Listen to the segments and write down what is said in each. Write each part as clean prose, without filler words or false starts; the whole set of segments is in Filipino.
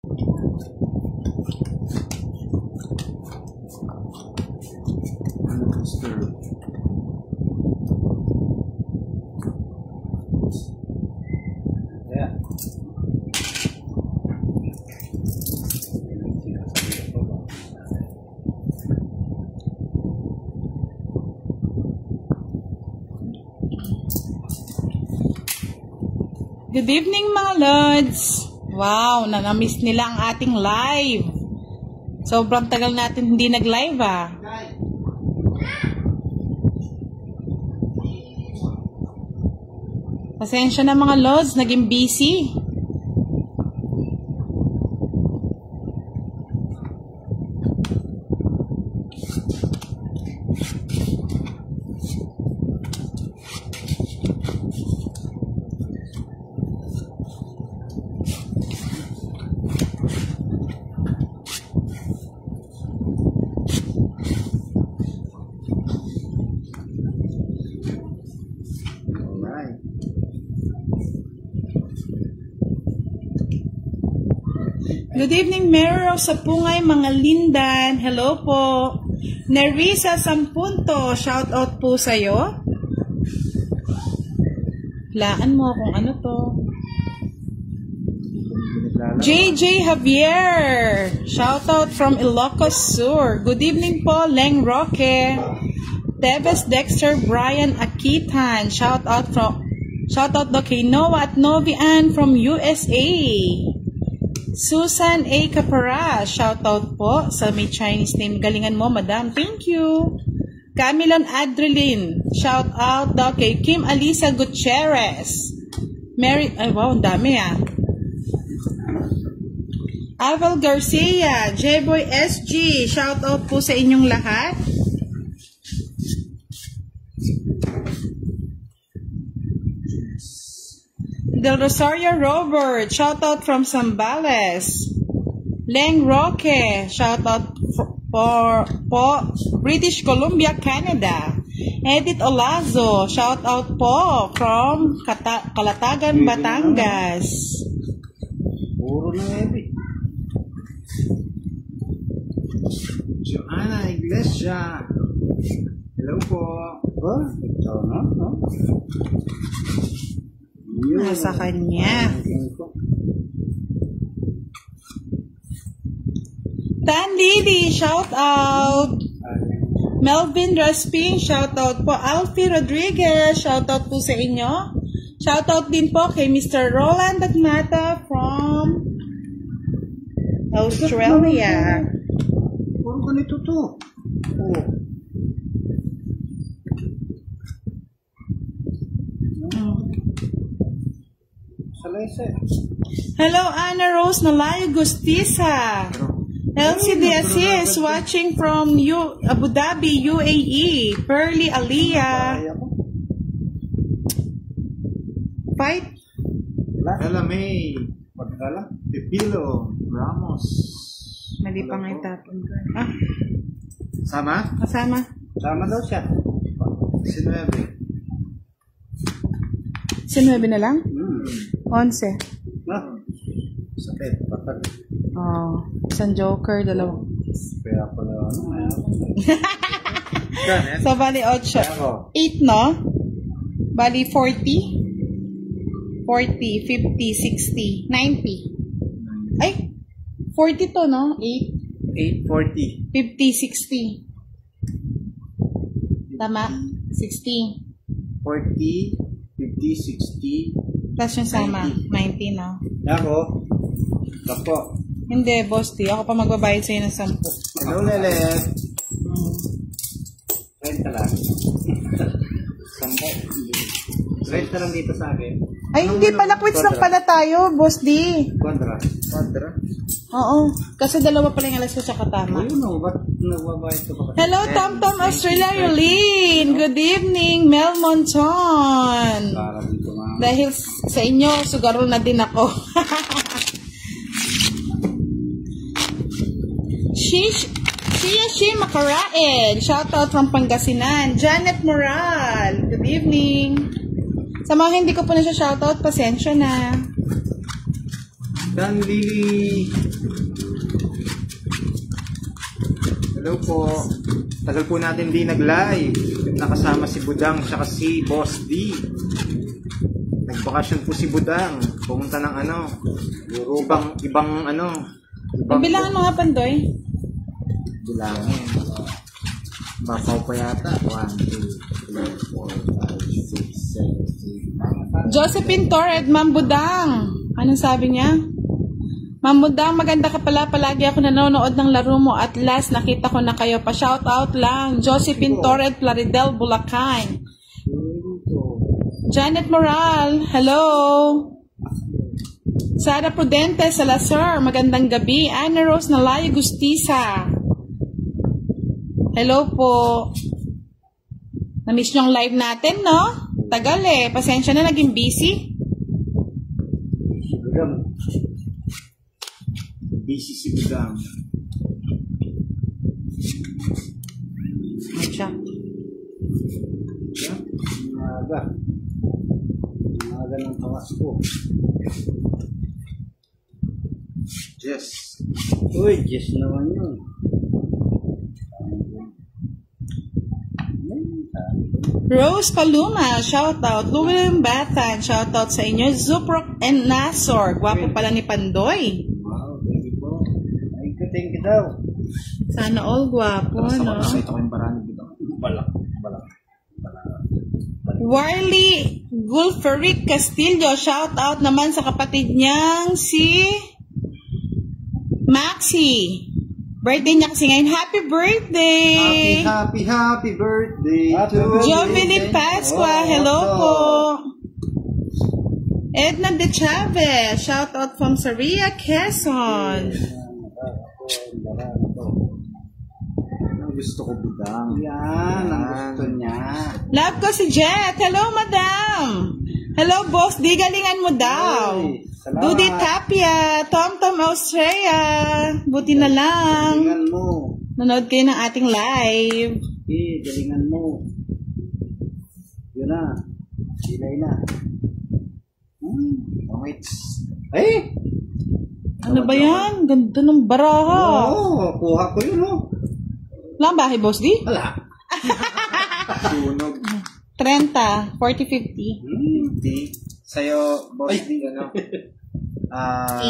Good evening mga Lods! Wow, na-miss nila ang ating live. Sobrang tagal natin hindi nag-live ah. Pasensya na mga Lods, naging busy. Good evening, Mary Rose sa Pungay, mga Lindan. Hello po. Nerissa Sampunto, shout out po sa'yo. Laan mo kung ano to. JJ Javier, shout out from Ilocos Sur. Good evening po, Leng Roque. Teves Dexter Brian Akitan, shout out do kay Noah at Novian from USA. Susan A. Capara, shoutout po sa may Chinese name. Galingan mo, madam. Thank you. Camilon Adreline, shoutout daw kay Kim Alisa Gutierrez. Mary, ay wow, ang dami ah. Avel Garcia, J-Boy SG, shoutout po sa inyong lahat. Del Rosario Robert, shoutout from Zambales. Leng Roque, shoutout for British Columbia, Canada. Edith Olazo, shoutout po from Calatagan, Batangas. Puro na Ebi. Joanna Iglesia. Hello po. Oh, ito na. Nasa kanya. Tan Lily, shout out. Melvin Raspin, shout out po. Alfie Rodriguez, shout out po sa inyo. Shout out din po kay Mr. Roland Dagmata from Australia. Puro ganito to. Oh. Hello, Anna Rose Nalayo Gustisa. LCD Assis watching from Abu Dhabi, UAE. Pearly Aliyah. Fight. Ella May. Pagkala. Pepilo. Ramos. Mali pa nga itapon ko. Ah. Sama? Kasama. Sama daw siya. Sinuebe. Sinuebe na lang? 11. No. Sakit. Patag. Oh, isang joker, dalawa. Kaya pala ano. So, bali 8. 8, no? Bali 40. 40, 50, 60, 90. Ay, 40 to, no? 8. 840. 50, 60. Tama? 60. 40, 50, 60. Plus yung sama, 90, no? Ako. Tapo. Hindi, boss, di. Ako pa magbabayad sa'yo ng 10. Hello, Lele. 30 lang. 10. 30 lang dito sa akin. Ay, hindi pala. Quits lang pala tayo, boss, di. Quadra. Oo. Kasi dalawa pala yung alas ko sa katama. Ayun o, ba't nagbabayad ka pa? Hello, Tom Tom Australia, Yulene. Good evening, Mel Monton. Dahil sa inyo, sugaro na din ako. Shia Makaraen. Shoutout from Pangasinan. Janet Moral. Good evening. Sa mga hindi ko po na siya shoutout, pasensya na. Dan Lily Hello po. Tagal po natin di nag-live. Nakasama si Budang tsaka si Boss D. Nagbakasyon po si Budang. Pumunta ng ano, ibang Bilangan mo nga, Pandoy. bilangin. Bapaw pa yata. 1, 2, 3, 4, 5, 6, 7, 8, 9. Josephine Torred, Ma'am Budang. Anong sabi niya? Ma'am Budang, maganda ka pala. Palagi ako nanonood ng laro mo. At last, nakita ko na kayo. Pa-shout out lang. Josephine Torred, Plaridel, Bulacan. Janet Moral, hello. Sara Prudente, Salazar, magandang gabi. Anna Rose Nalayo Gustisa. Hello po. Na-miss nyo ang live natin, no? Tagal eh. Pasensya na, naging busy. Busy si Budang. Acha. Umaga ng kawas ko. Yes. Uy, yes naman yun. Rose Paluma, shout out. Llewellyn Batan, shout out sa inyo. Zuprok and Nasor, gwapo pala ni Pandoy. Wow, thank you po. Thank you daw. Sana all gwapo, no? Ito ko yung parang dito. Balak. Warley Gulferic Castillo, shout out naman sa kapatid niyang si Maxi. Birthday niya kasi ngayon. Happy birthday! Happy birthday to Jovelyn Pasqua, hello po. Edna De Chavez, shout out from Saria, Quezon. Gusto ko Budang. Yan, ang gusto niya. Love ko si Jet. Hello, madam. Hello, boss. Di galingan mo daw. Dudy Tapia, Tom Australia. Buti na lang. Galingan mo. Nanood kayo ng ating live. Galingan mo. Yun na. Silay na. Wait. Ay! Ano ba yan? Ganda ng baraha. Oo, kuha ko yun, oh. Lang bahay, boss di? Wala. Sunog. 30, 40, 50. 50. Sa'yo, boss D, ano?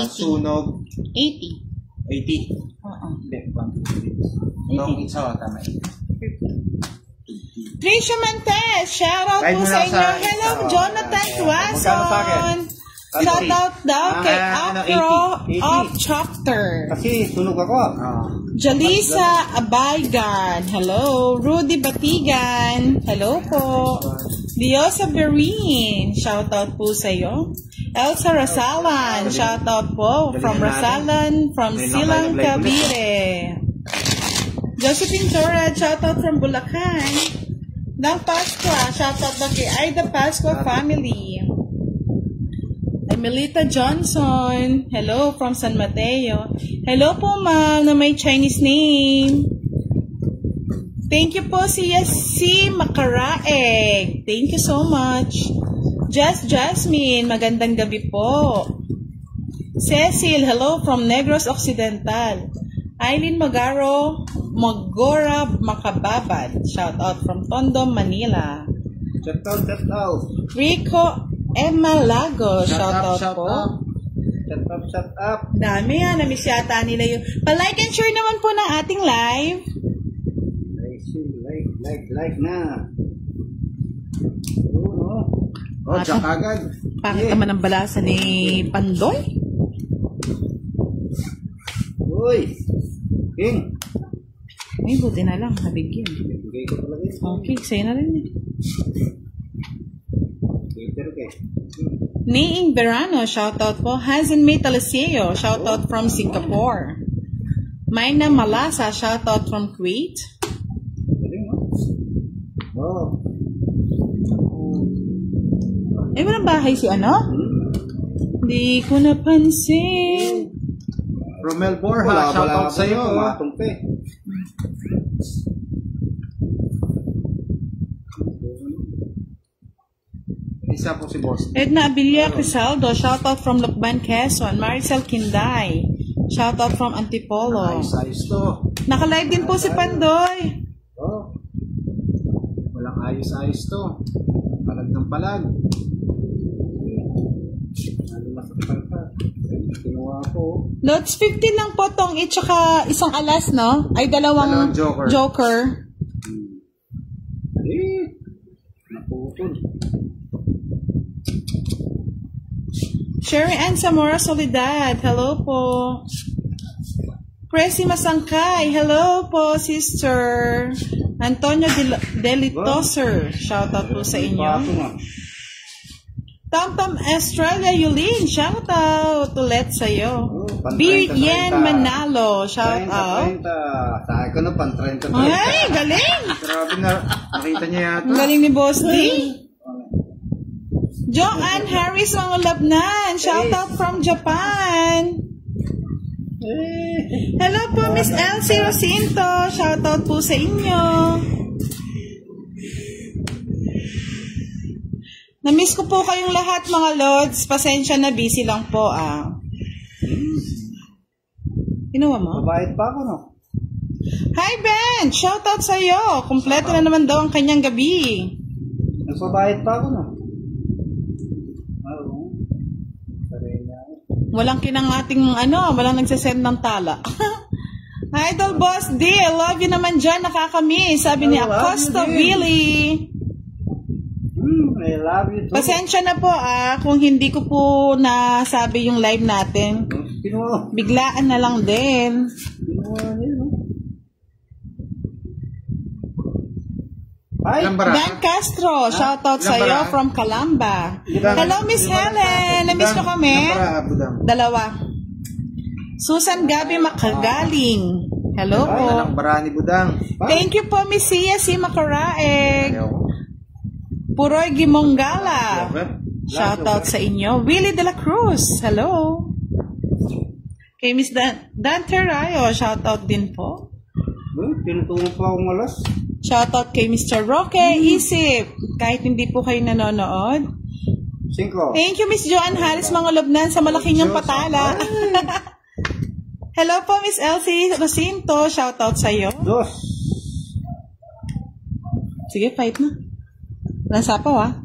Sunog. 80. 80. Oo. Hindi, 150. Long isa, tama. 50. Tricia Mantes, shout out Kahit po mo sa na inyo. sa- Hello, Jonathan Magkano sa akin? Tuason. Shout out daw kay ano, Afro 80. of Chapter. Kasi sunog ako. Jalisa Abaygan. Hello. Rudy Batigan. Hello po. Diosa Berin. Shout out po sa iyo. Elsa Rasalan. Shout out po from Rasalan, from Silang Cavite. Josephine Torres. Shout out from Bulacan. Ng Pasqua. Shout out po kay Aida Pasqua family. Melita Johnson. Hello from San Mateo. Hello po ma'am na may Chinese name. Thank you po si Makaraeg. Thank you so much. Jasmine. Magandang gabi po. Cecil. Hello from Negros Occidental. Eileen Magora Makababad. Shout out from Tondo, Manila. Shout out. Rico Emma Lago, shout out po. Shut up. Dami yan, na-miss yata nila yun. Pa-like and share naman po ng ating live. Like na. Oh, jack agad. Bakit naman ang balasa ni Pandoy? Uy. King. Ay, buti na lang, nabigyan. Bigay ko talaga yun. Okay, sa'yo na rin eh. Okay. Niing Verano, shout out po. Hazen May Talaseo, shout out from Singapore. Mayna Malasa, shout out from Kuwait. Galing, no? Oh. Eh, walang bahay si ano? Hindi ko napansin. Romel Borja, shout out sa'yo. Matungpe. Isa po si Boss. Edna Abilia Crisaldo, shout out from Lukban, Quezon. Maricel Kinday. Shoutout from Antipolo. Ayos to. Naka-live din po si Pandoy. Oh. Walang ayos to. Palag ng palag. Ano masaktan ka? Kinuha ko. Loads 50 lang po tong tsaka isang alas, no? Ay, dalawang joker. Naputol. Sherry Ann Zamora Soledad, hello po. Presi Masangkay, hello po, sister. Antonio Delitoser, shoutout po sa inyo. Tom Australia Yulin, shoutout ulit sa'yo. Beard Yen Manalo, shoutout. Saan ko na pan 30. Ay, galing! Grabe na, nakita niya yata. Ang galing ni Boss D. Joanne Harris Mangulabnan, shoutout from Japan. Hello po, Miss Elsie Rosinto, shoutout po sa inyo. Na-miss ko po kayong lahat mga lods. Pasensya na, busy lang po Kinuha mo? Mabait pa ako, no? Hi Ben! Shoutout sa'yo. Kompleto na naman daw ang kanyang gabi. Nagbabayad pa ako, no? Walang kinangating walang nagsasend ng tala. Idol Boss D, I love you naman dyan, nakakamiss. Sabi ni Acosta Willie. I love you too. Pasensya na po kung hindi ko po nasabi yung live natin. Biglaan na lang din. Dan Castro, shoutout sa'yo from Calamba. Hello Miss Helen, na-miss nyo kami? Dalawa. Susan Gabi Makagaling, hello po. Thank you po Miss Sia si Makaraeg. Puroy Gimongala, shoutout sa inyo. Willie De La Cruz, hello. Kay Miss Dan Terayo, shoutout din po. Tinutulong pa akong alas. Shoutout kay Mr. Roque Isip, kahit hindi po kayo nanonood. 5. Thank you Miss Joanne Harris Mangulabnan sa malaki niyong patala. Hello po Miss Elsie Rosinto, shoutout sa iyo. 2. Sige, fight na. Nasapaw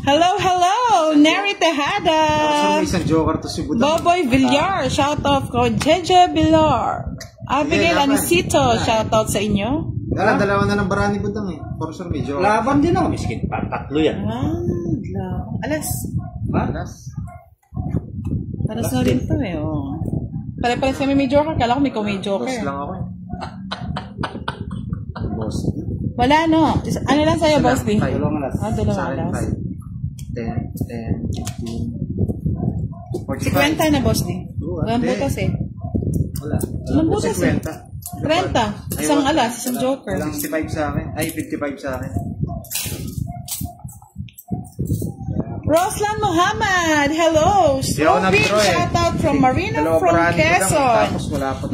Hello, Neri Tejada. Isang joker to si Budang. Boboy Villar, shoutout ko. Jeje Villar. Abigail Anisito, shoutout sa inyo. Dalawa na ng barani Budang For sure may joker. Laban din ako. Miskin pa, 3 yan. Alas. Alas na rin to Pare-pares kami may joker. Kala ko may joker. Boss lang ako Boss. Wala ano lang sa'yo, Boss D? 5. Dalawang alas. 10, 15, 50 na, Boss D. Walang butas Wala. Walang butas 30. Isang alas, isang joker. Walang 55 sa akin. Ay, 55 sa akin. Roslan Muhammad, hello. Big shoutout from Marina from Quezon.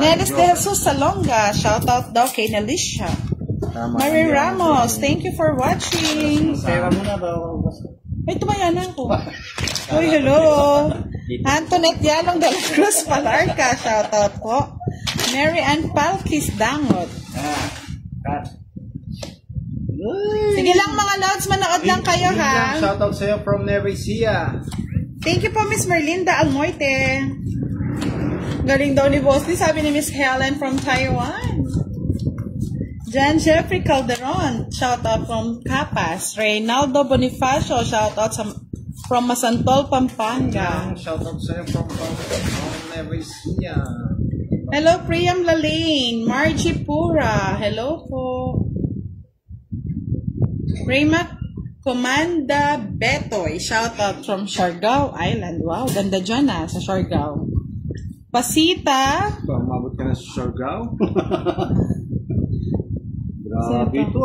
Nelis De Jesus Salonga, shoutout daw kay Nelisha. Mary Ramos, thank you for watching. Pera mo na ba? Ay, tumayanan ko. Uy, hello. Antoinette Yalong de la Cruz Palarca, shoutout po. Mary Ann Palkis Dangot. Sige lang mga lods, manood lang kayo ha. Shoutout sa'yo from Nevesia. Thank you po Miss Merlinda Almoite. Galing daw ni Boss D, sabi ni Miss Helen from Taiwan. John Jeffrey Calderon, shoutout from Capas. Reynaldo Bonifacio, shoutout from Masantol, Pampanga. Shoutout sa'yo from Nevesia. Hello Priam Lalaine, Margie Pura, hello po. Rayma Comanda Betoy, shoutout from Siargao Island. Wow, ganda dyan sa Siargao. Pasita. Mabot ka na sa Siargao? Grabe ito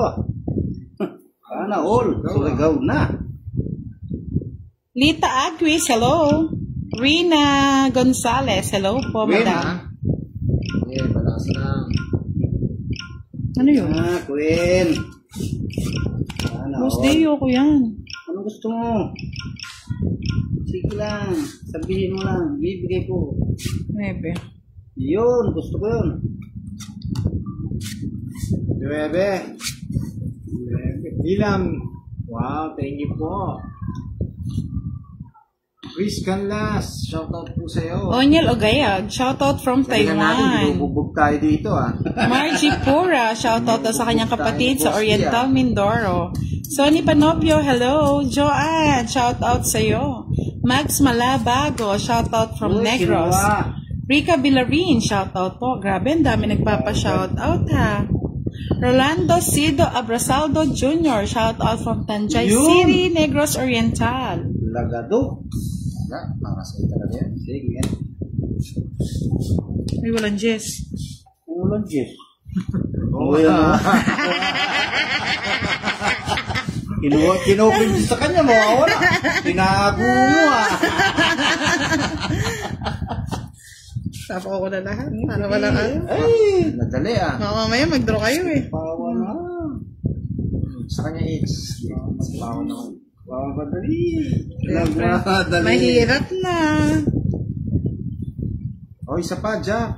Sana all. Siargao na. Lita Aguis, hello. Rina Gonzalez, hello po, madam. Balas lang. Ano yun? Queen. Boss Deo ko yan. Ano gusto mo? Sige lang. Sabihin mo lang. Bibigay ko. Maybe. Yun. Gusto ko yun. 9. Ilam. Wow, thank you po. Chris Canlas, shoutout po sa'yo. Onyel Ogayag, shoutout from Tingnan natin, Taiwan. binubugbog tayo dito Margie Pura, shoutout daw sa kanyang kapatid sa Oriental Mindoro. Sonny Panopio, hello. Joanne, shoutout sa'yo. Max Malabago, shoutout from Negros. Rica Villarin, shoutout po. Grabe, ang dami nagpapa-shoutout ha. Rolando Cido Abrasaldo Jr., shoutout from Tanjay City, Negros Oriental. Lagado. Para sa'yo talaga yan. Sige yan. Ay, walang Jess. Ulan, Jess. Oo na. Kinopin sa kanya, mawawala. Tinago mo Sapa ko na lahat. Para walang ano. Ay, Nadali Baka mamaya mag-draw kayo eh. pawa na. Sa kanya X. Mas pawa naman. Papadali. Mahirap na. Oh, isa pa, Jack.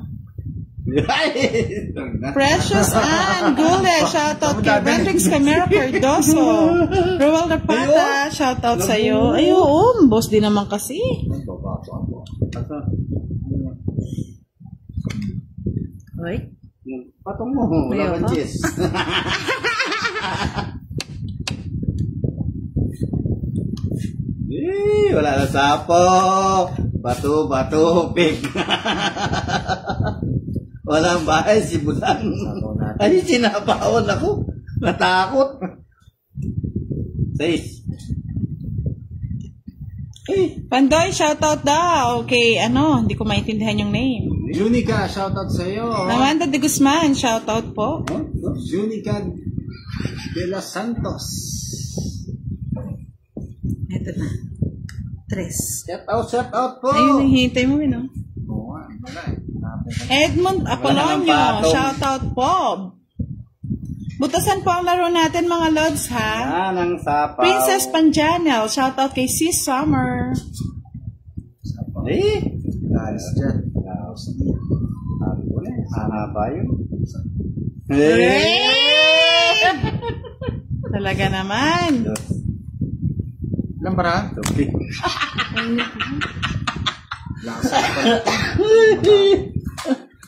Precious Ann Gule, shoutout kay Rendrix Camero Cardoso. Roel Rapata, shoutout sa'yo. Ay, oo, boss din naman kasi. Ay, Patong mo. Ayaw Laban, ka? Jess. Wala na sapo. Bato, pig. Walang bahay si Bulan. Ay, sinapaon ako. Natakot. 6. Pandoy, shoutout daw. Okay, hindi ko maintindihan yung name. Junica, shoutout sa'yo. Amanda de Guzman, shoutout po. Junica de los Santos. Ito na. 3. Shout out po. Ayun, hihintay mo, no? Oo nga, wala eh. Edmund Apolonio, patong. shoutout po. Butasan po ang laro natin, mga lods, ha? Yan ang sapaw. Princess Panjanel, shoutout kay Sis Summer. Eh, Alis dyan. sabi ko na, hahaba yun. Talaga naman. Ilan bara? Lasa pa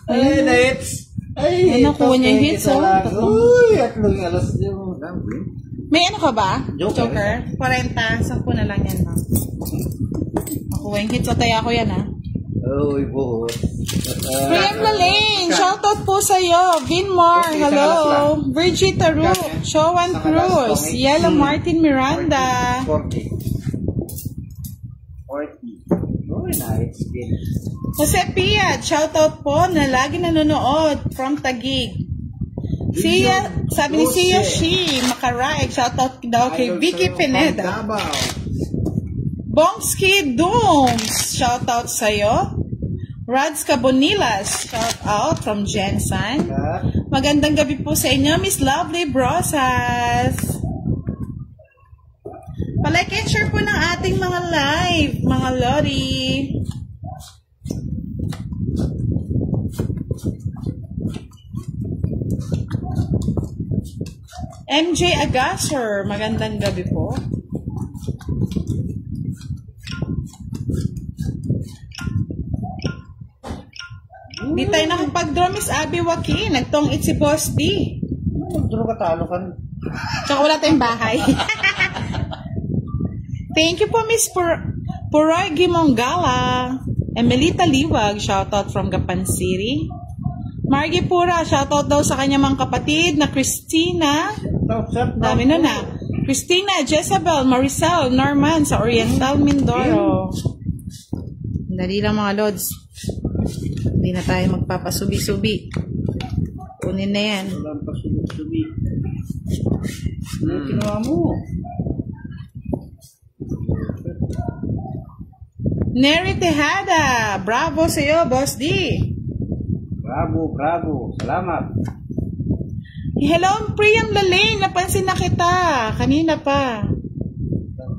Ay, na-hits. Ay, nakuha niya yung hits, oh. Uy, atlong alas yun. May ano ka ba? Joker. 40, 10 na lang yan, ha? Nakuha yung hits, o taya ko yan, ha? Uy, buhot. Priam Lalane, shoutout po sa'yo. Vinmar, hello. Virgie Taru, Showan Cruz, Yellow Martin Miranda. 40. Uy, na-hits din. Jose Piat, shoutout po na lagi nanonood from Taguig. Sabi ni Sia Shi, Makaraig, shoutout daw kay Vicky Pineda. Bongski Dooms, shoutout sa'yo. Rads Cabonilas, shoutout from Jensen. Magandang gabi po sa inyo, Miss Lovely Brosas. Palike and share po ng ating mga live, mga lori. MJ Agasser, magandang gabi po. Di tayo nakapag-draw, Miss Abby Joaquin. Nagtong-it si Boss D. Draw ka, talo ka. Tsaka wala tayong bahay. Thank you po, Miss Puroy Gimongala. Emelita Liwag, shoutout from Gapan City. Margie Pura, shoutout daw sa kanyang mga kapatid na Christina. Dami na. Christina, Jezebel, Maricel, Norman sa Oriental Mindoro. Dali lang mga lods. Hindi na tayo magpapasubi-subi. Kunin na yan. Walang pasubi-subi. Kinuha mo. Neri Tejada, bravo sa iyo, Boss D. Bravo. Salamat. Hello, Priam Lalane. Napansin na kita. Kanina pa.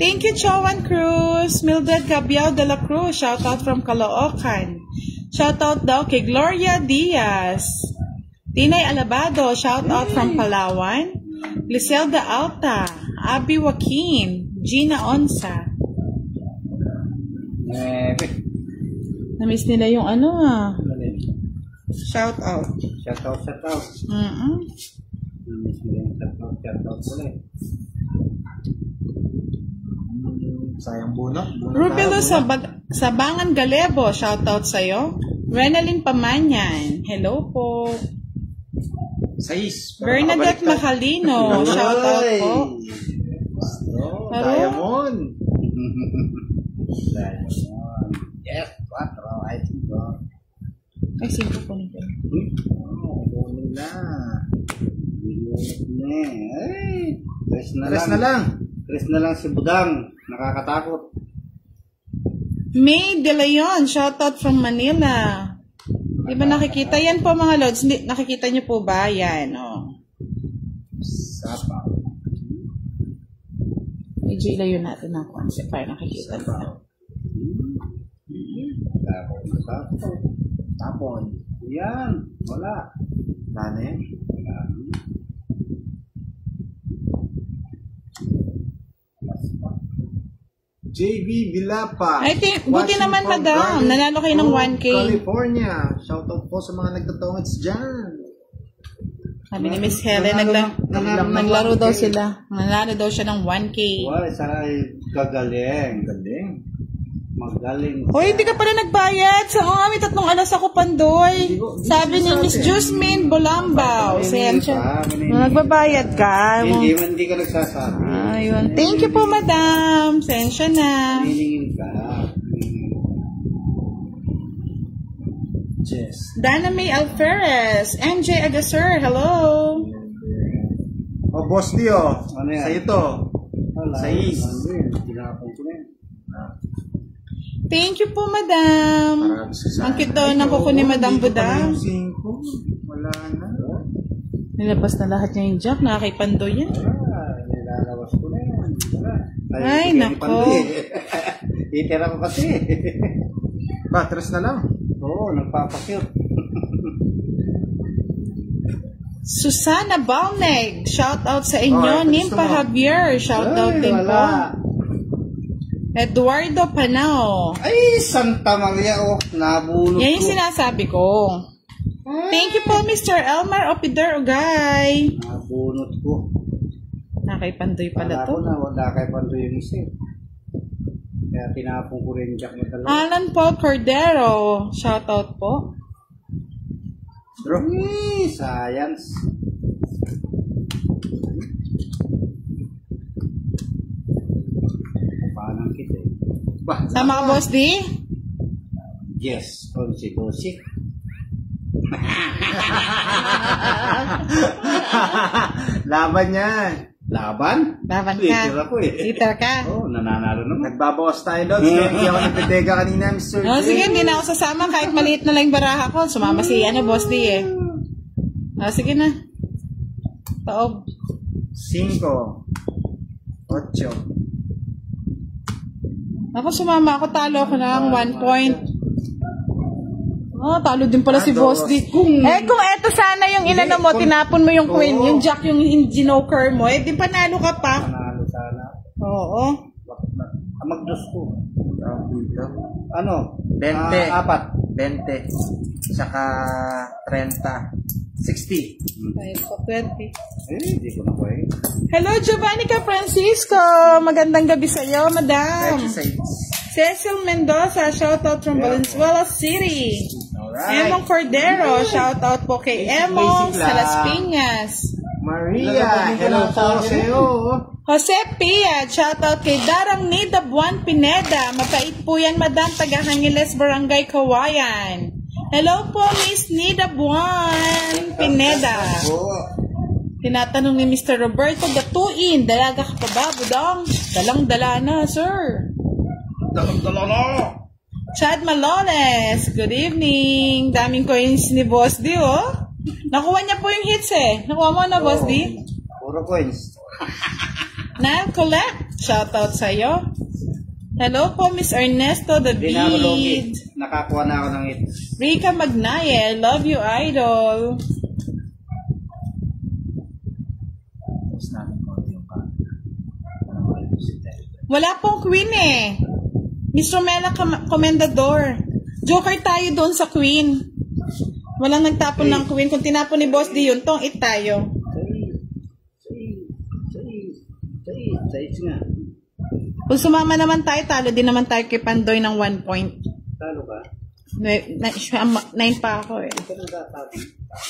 Thank you, Chowan Cruz. Mildred Gabiao de la Cruz. Shout out from Caloocan. Shout out daw kay Gloria Diaz. Tinay Alabado. Shout out from Palawan. Liselda Alta. Abby Joaquin. Gina Onsa. Namiss nila yung ano Shout out. Shout out. Namiss nila yung shout out ulit. Sayang bunot. Rubelo Sabangan Galebo, shoutout sa'yo. Renalyn Pamanyan, hello po. Sais. Bernadette Macalino, shoutout po. Diamond. Yes, 4. I think so. Ay, 5 po nito. Kunin na. Tres na lang si Budang. Nakakatakot. May De Leon, shoutout from Manila. Di ba nakikita? Yan po mga lods. Nakikita niyo po ba? Yan, Sapaw. Medyo ilayo natin ang concept para nakikita nyo. Tapon. Yan. Wala. Wala na yan. JB Vilapa. I think, buti naman madam. Nanalo kayo ng 1K. California. Shoutout po sa mga nagtatongits dyan. Sabi ni Miss Helen, naglaro daw sila. Nanalo daw siya ng 1K. Wala, isa gagaling. Magaling. Hoy, hindi ka pala nagbayad. Sa may 3 alas ako, Pandoy. Sabi ni Miss Jusmin Bolambaw. Nagbabayad ka. Hindi ka nagsasabi. Ayun. Thank you po, madam. Sensya na. Hiningin ka. Yes. Dana May Alferez. MJ Agasur, hello. Oh, boss Dio. Ano yan? Sa'yo to. Sais. Tinapon ko na yan. Thank you po, madam. Ang cute daw ng kuko ni Madam Budang. Wala na. Nilabas na lahat niya yung jack. Nakakay Pandoy yan. Nilalabas ko na yan. Ay, nako. Itira ko kasi. Tres na lang. Oo, nagpapakute. Susana Balneg, shout out sa inyo. Nimpa Javier, shout out din po. Eduardo Panao. Ay, Santa Maria, nabunot ko. Yan yung sinasabi ko. Thank you po, Mr. Elmar Opider Ugay. Nabunot ko. Nakay Pandoy pala to. Wala kay Pandoy yung isa. Kaya tinapon ko rin jack mo talaga. Alan Paul Cordero, shout out po. Science. Panang kita Sama ka, Boss D? Yes, konsi. Laban yan. Laban? Laban ka. Twitter ako Twitter ka. Oo, nananalo naman. Nagbabawas tayo, Lods. Hindi ako nagtitega kanina, Mr. No, sige, hindi na ako sasama. Kahit maliit na lang yung baraha ko. Sumama si Boss D eh. Sige na. Taob. 5. 8. Ako sumama ako. Talo ako ng 1 point. Talo din pala si Boss D. Kung eto sana yung inano mo, tinapon mo yung queen, yung jack, yung ginoker mo, di panalo ka pa. Panalo sana. Oo. Magdos ko. Ano? 20. 4. 20. Saka 30. 60. 20. Hindi ko na ko Hello, Giovannica Francisco. Magandang gabi sa iyo, madam. Cecil Mendoza, shoutout from Valenzuela City. Emong Cordero, shoutout po kay Emong sa Las Piñas. Maria, hello po sa iyo. Jose Pia, shoutout kay Darang Nida Buan Pineda. Mapait po yan, madam, taga Hangiles, Barangay Kawayan. Hello po, Miss Nida Buan Pineda. Tinatanong ni Mr. Roberto Gatuin, dalaga ka pa ba, Budong? Dalang-dala na, sir. Dalang-dala na. Chad Malones, good evening. Daming coins ni Boss D, Nakuha niya po yung hits, Nakuha mo na, Boss D? Puro coins. Now, collect. Shoutout sa'yo. Hello po, Miss Ernesto Hindi na ako logi. David. Nakakuha na ako ng it. Rika Magnaye, love you, idol. Tapos natin konti yung Wala pong queen eh. Miss Romela Comendador. Joker tayo doon sa queen. Walang nagtapon ng queen. Kung tinapon ni Boss D yun, tong it tayo. Sais nga. Kung sumama naman tayo, talo din naman tayo kay Pandoy ng 1 point. Talo ka? 9 pa ako eh. Ito na dapat.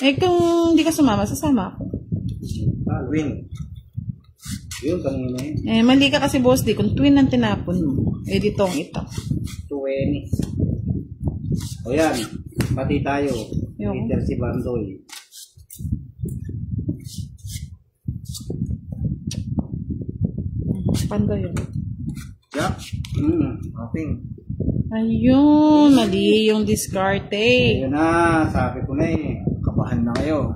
Eh kung hindi ka sumama, sasama ako. Win. Yun, kanina yun. Eh mali ka kasi Boss D. Kung twin ang tinapon mo, eh ditong ito. 20. O yan. Pati tayo. Yung. Peter si Bandoy. Pandoy yun. Jack? Okay. Ayun, mali yung discard eh. Ayun na, sabi ko na eh. Kabahan na kayo.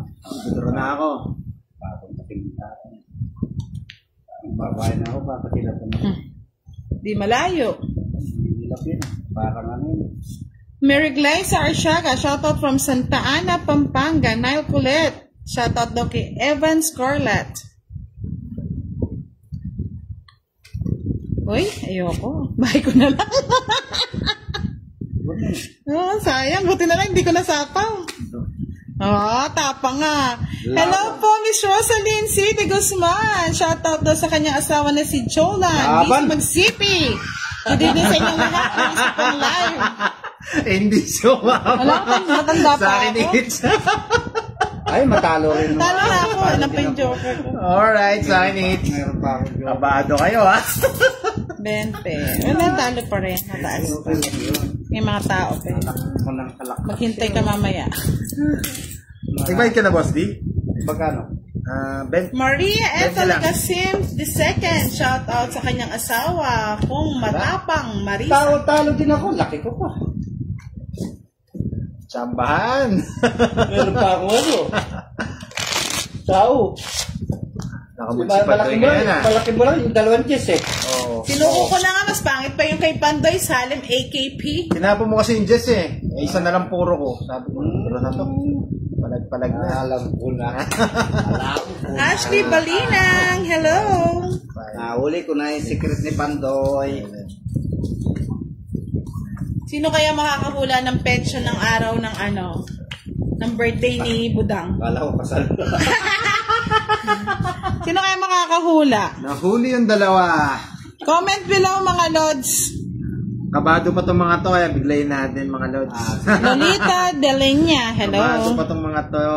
Duduro na ako. Papuntating tayo. Babae na ako, papatilap ko na. Di malayo. Hilap yun. Parang ano yun. Mary Glyza Arsiaga, shoutout from Santa Ana, Pampanga. Nile Colette, shoutout daw kay Evan Scarlett. Uy, ayoko. Bahay ko na lang. Oh, sayang. Buti na lang, hindi ko nasapaw. Oh, tapang nga. Hello po, Miss Rosaline City Guzman. Shoutout daw sa kanyang asawa na si Jolan. Busy magsipi. Hindi din sa inyong lahat. Busy pang live. Hindi sumama. Wala ko, matanda pa Sa akin ako. hits. Ay, matalo rin. Talo na ako. Alam pa yung joker ko. Alright, sa akin hits. Meron pa ako joke. Kabado kayo ha. 20. Wala, talo pa rin. Mataas. May mga tao pa. Maghintay ka mamaya. Nag-bite ka na, Boss D? Pagkano? Ben? Maria Bente lang. Ethel Sims II. Shout out sa kanyang asawa. Kung matapang, Marisa. Talo din ako. Laki ko pa. Chambahan. Meron pa ako ano. Tao. Nakamunsipal Malaki rin mo yan lang. ah. Malaki mo lang. Yung 2 chess eh. Oo. Sinuko ko na nga, mas pangit pa yung kay Pandoy Salim AKP. Tinapon mo kasi yung Jess eh. Isa na lang puro ko. Sabi ko, pero na to. Palag-palag na. Alam ko na. Ashley Balinang, hello. Nahuli ko na yung secret ni Pandoy. Sino kaya makakahula ng pension ng araw ng ng birthday ni Budang? Kala ko kasal. Sino kaya makakahula? Nahuli yung dalawa. Comment below mga lods. Kabado pa tong mga to, kaya biglayin natin mga lods. Lolita Delenya, hello. Kabado pa tong mga to.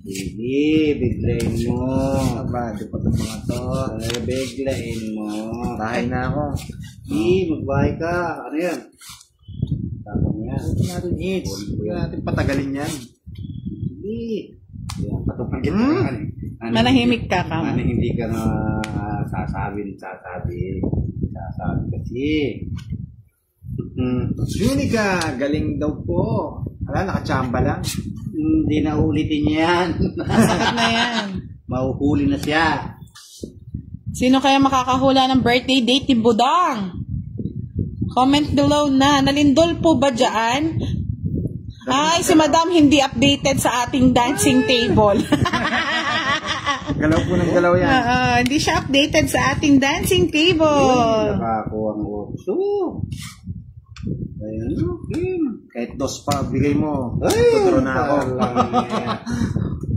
Hindi, biglayin mo. Kabado pa tong mga to. Ay, biglayin mo. Bahay na ako. Hindi, magbahay ka. Ano yan? Tapos mo yan. Huwag natin hits. Huwag natin patagalin yan. Hindi. Yan, patupang kita Hmm. naman eh. Manahimik ka ka. Ano hindi ka na sasabi kasi. Junica, galing daw po. Wala, nakachamba lang. Hindi na ulitin yan. Sakit na yan. Mahuhuli na siya. Sino kaya makakahula ng birthday date ni Budang? Comment below na. Nalindol po ba dyan? Ay, si Madam hindi updated sa ating dancing table. Galaw po ng galaw yan. Hindi siya updated sa ating dancing table. Nakakuha ang oso. Ayan, Kim. Kahit dos pa, bigay mo. Ay, Tuturo na ako. parang,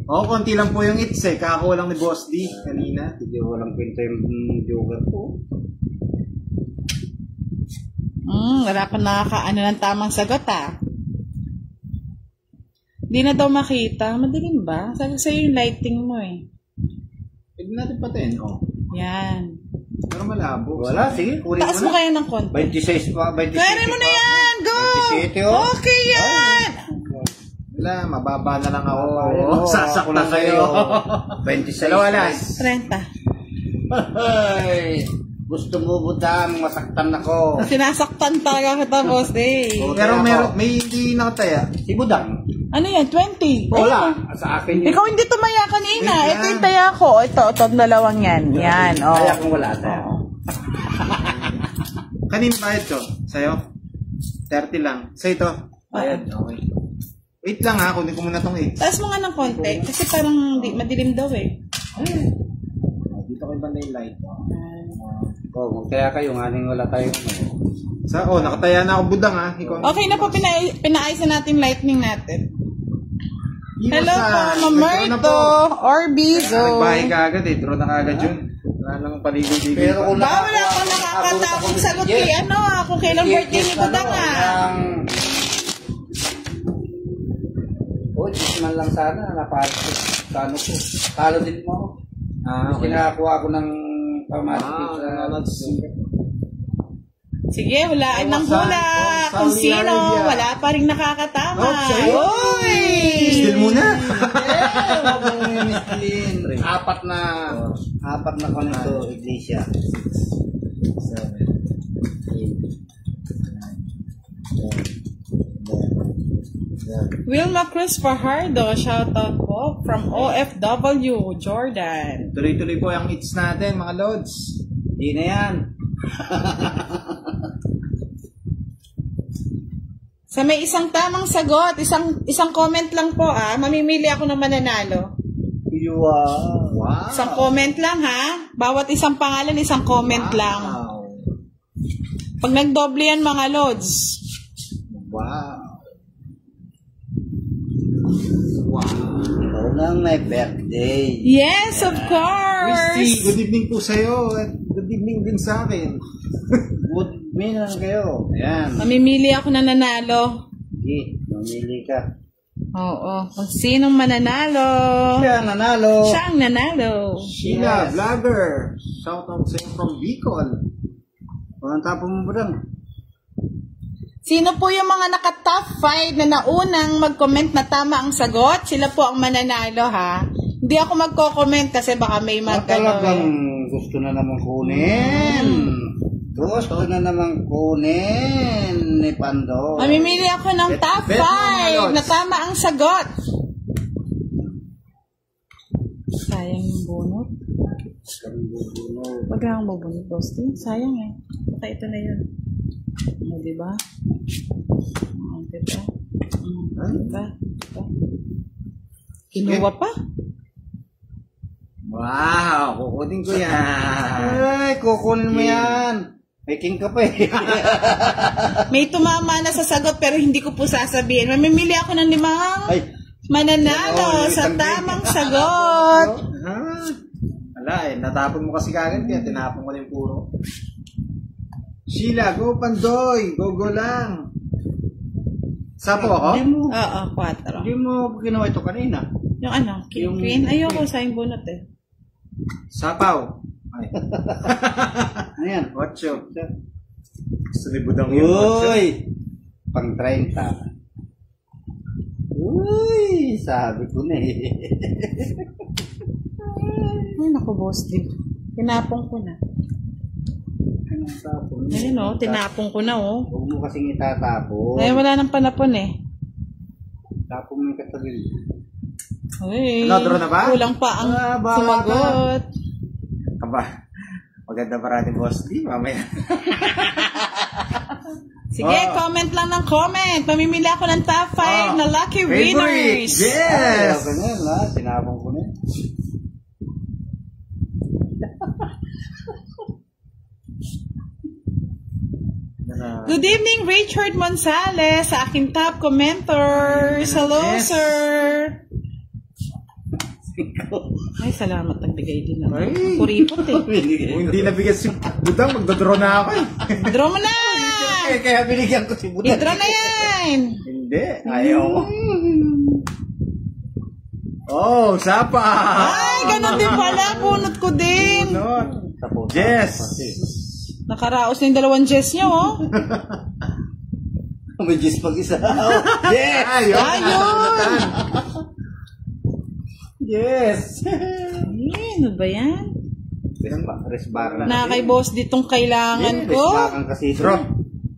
Oo, konti lang po yung hits eh. Kakakuha lang ni Boss D kanina. Hindi walang kwenta yung joker ko. Wala pa nakakaano ng tamang sagot Hindi na daw makita. Madilim ba? Sabi sa'yo yung lighting mo eh. Pwede natin patin, oh. Yan. Pero malabo. Wala, sige, kunin Taas mo mo na. kaya ng konti. 26 pa, 27 Kaya mo na pa. yan! Go! 27, oh. Okay yan! Wala, mababa na lang ako. Ayun, oh, Sasaktan ako kayo. 26. Dalawa alas. 30. Ay, gusto mo Budang, masaktan ako. Sinasaktan talaga kita, boss day. Pero may hindi nakataya. Si Budang. Ano yan? 20? Wala. Ayun. Sa akin yun. Ikaw hindi tumaya kanina. Wait Ito lang. yung taya ko. Ito, dalawang yan. Yan, oh. Kaya kung wala tayo. Kanino bayad to? Sa'yo? 30 lang. Sa ito? Ayan, okay. Wait lang ha, kunin ko muna tong 8. Taas mo nga ng konti. Kasi parang madilim daw eh. Dito kay banda yung light. Oh, kaya kayo nga nang wala tayong Nakataya na ako budang ha. Ikaw, Okay na po, pinaayos na natin lightning natin. Iwas Hello na. po, Nagdraw na Mamerto, Orbizo. Nagbahay ka agad eh. Draw na ka agad yun. Wala nang paligoy-ligoy Pero pa. kung Bawal ako nakakatakot sagot kay ano, kung kailan birthday ni Budang ah. Oh, man lang sana. Napasok sa ano ko. Talo din mo ako. Okay. Kinakakuha ko ng pamatik sa Sige, hulaan ng hula. Kung Saudi sino, Arabia. wala pa rin nakakatama. Oh, sa'yo? Uy! Still muna. Apat na konito, iglesia. 7, 8, 9, 10, 11. Wilma Cruz Fajardo, shoutout po from OFW, Jordan. Tuloy-tuloy po ang hits natin, mga lods. Di na yan. Sa may isang tamang sagot, isang comment lang po ah, mamimili ako ng mananalo. Wow. Isang comment lang ha. Bawat isang pangalan, isang comment lang. Pag nagdoble yan mga lods. Wow. Ikaw lang may birthday. Yes, of course. Christy, good evening po sa'yo. At good evening din sa akin. Good minang kayo. Ayan. Mamimili ako ng nanalo. Sige, mamili ka. Oo. Kung sinong mananalo. Siya nanalo. Siya ang nanalo. Sheila, Yes. vlogger. Shout out sa'yo from Bicol. Walang tapo mo ba lang? Sino po yung mga naka-top 5 na naunang mag-comment na tama ang sagot? Sila po ang mananalo ha. Hindi ako magko-comment kasi baka may Talagang gusto na naman kunin. Gusto na naman kunin ni Pando. Mamimili ako ng top bet mo, mga 5 lods. na tama ang sagot. Sayang yung bunot. Wag lang bubunot, Boston. Sayang eh. Baka ito na yun. Ano, diba? Diba? Diba? Kinuha pa? Wow, kukunin ko yan. Ay, kukunin mo yan. May king ka pa eh. May tumama na sa sagot pero hindi ko po sasabihin. Mamimili ako ng 5 Ay, mananalo sa tamang sagot. Wala eh, natapon mo kasi kagad kaya tinapon ko na yung puro. Sheila, go Pandoy! Go lang! Sapo ako? Hindi mo, Oo, 4. hindi mo ginawa ito kanina. Yung ano, Yung- queen. Ayoko sa yung bunot eh. Sapaw! Ay, Ayan. 8. Gusto ni Budang yun. Uy! Pang 30. Uy! Sabi ko na eh. Ay, naku, boss din. Tinapong ko na. Anong tapon? Ayun o, tinapong ko na o. Huwag mo kasing itatapon. Ay, wala nang panapon eh. Tapon mo yung katagil. Uy, Ano, draw na ba? kulang pa ang bahala sumagot. Aba, maganda pa rin boss. Di, mamaya. Sige, comment lang ng comment. Mamimili ako ng top 5 na lucky Favorite! winners. Yes! Ayaw ko na yun, ha? Sinapon ko na yun. Good evening, Richard Monsales, sa aking top commenters. Hello, Yes. sir. Ay, salamat. Nagbigay din ako. Ay. Kuripot eh. Kung hindi nabigyan si Budang, magdodraw na ako eh. Draw mo na! Kaya binigyan ko si Budan. I-draw na yan! Hindi, ayaw ko. Oh, sapa! Ay, ganun din pala. Bunot ko din. No. Yes! Nakaraos na yung 2 Jess nyo, oh. May Diyos pag-isa. Yes! Ayun! Ayun! Yes! Ay, ano ba yan? Resbar lang. Na kay boss ditong kailangan ko. Resbaran kasi ito. Draw.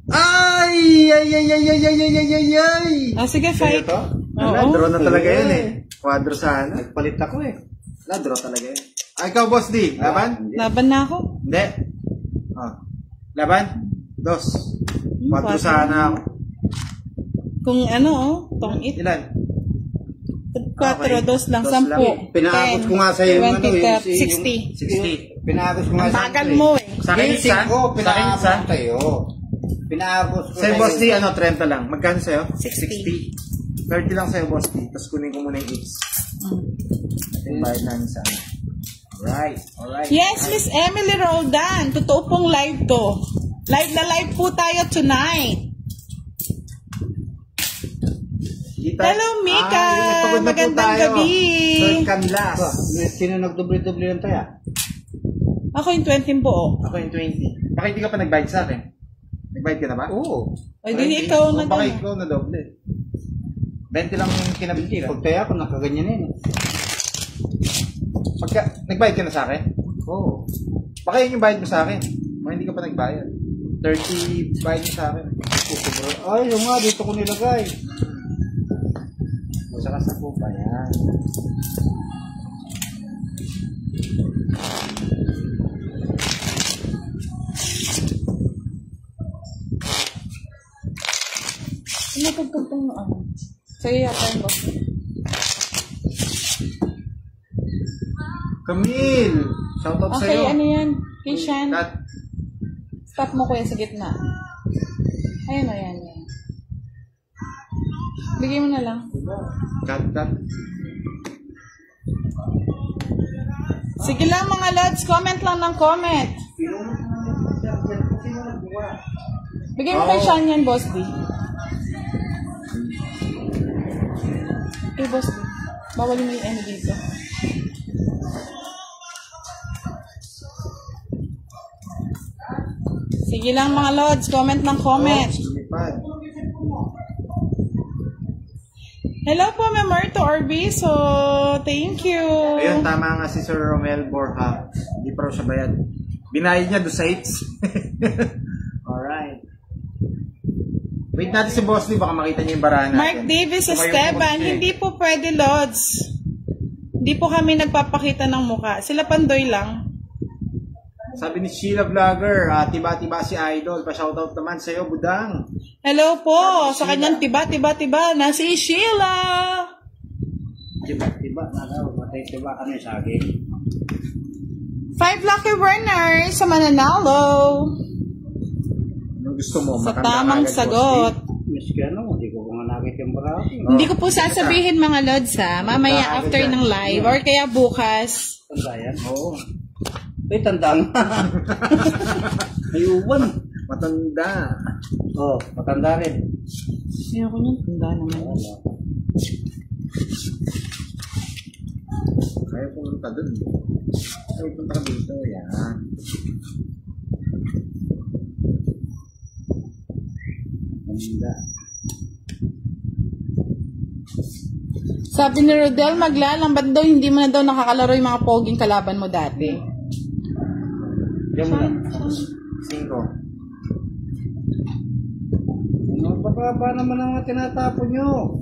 Ay! Ay! Ay! Ay! Ay! Ay! Ay! Ay! Ay! Ah, sige, fight. Ito? Draw na talaga yun eh. Quadro sana. Nagpalit ako eh. Draw talaga yun. Ikaw, Boss D. Laban? Laban na ako. Hindi. Laban? 2. Quadro sana ako. Kung ano, tong it. Ilan? 4, 2 lang, 10. Pinakot ko nga sa'yo yung 20, 60. 60. Pinakot ko nga Ang bagal mo eh. Sa akin, isa? Sa akin, isa? Sa'yo. Pinakot ko Sa'yo, Boss D, 30 lang. Magkano sa'yo? 60. 30 lang sa'yo, Boss D. Tapos kunin ko muna yung X. Yung bayad namin sa ano. Alright. Yes, Miss Emily Roldan. Totoo pong live to. Live na live po tayo tonight. Hello, Mika. Magandang gabi. Third can last. Sino nagdoble-doble ng taya? Ako yung 20 buo. Ako yung 20. Baka hindi ka pa nag-bayad sa akin. Nag-bayad ka na ba? Oo. O di ikaw na baka ikaw na doble. 20 lang yung kinabitira. Pag taya ko, nakaganyan yun. Nag-bayad ka na sa akin? Oo. Baka yun yung bayad mo sa akin. Baka hindi ka pa nagbayad. 30 bayad mo sa akin. Ay, yung nga, dito ko nilagay. Saka sa pupa yan. Ano pagpagpang ano? Sa'yo yata yung boss. Camille! Shoutout Okay, sa'yo. ano yan? Kishan. Cut. Stop mo kuya sa gitna. Ayun o, yan. Bigay mo na lang. Cut. Sige lang mga lods, comment lang ng comment. Bigay mo kay Sean yan, Boss D. Okay, Boss D. Bawalin mo yung ano dito. Sige lang mga lods, comment ng comment. Hello po, Memerto Orbiso. Thank you. Ayun, tama nga si Sir Romel Borja. Hindi pa raw siya bayad. Binayad niya do sites. Alright. Wait natin si Boss D, baka makita niyo yung barahan natin. Mark Davis Esteban, hindi po pwede, Lods. Hindi po kami nagpapakita ng muka. Sila Pandoy lang. Sabi ni Sheila Vlogger, tiba-tiba si Idol. Pa-shoutout naman sa'yo, Budang. Hello po, sa kanyang tiba na si Sheila. Tiba na daw. Matay tiba ka na sa akin. 5 lucky winners sa mananalo. Anong gusto mo? Sa Matanda tamang agad, sagot. Miss ka no, hindi ko nga nakita yung barako. Hindi ko po sasabihin mga Lods ha. Mamaya after ng live or kaya bukas. Tanda yan? Oo. Ay, tanda nga. Ayuban. Matanda. Oo, matanda rin. Ayoko nung tanda naman. Kaya pumunta dun. Kaya pumunta ka dito. Yan. Tanda. Sabi ni Rodel, maglalambat daw, hindi mo na daw nakakalaro yung mga poging kalaban mo dati. Diyan mo na. 5. Ano, bababa naman ang mga tinatapon nyo.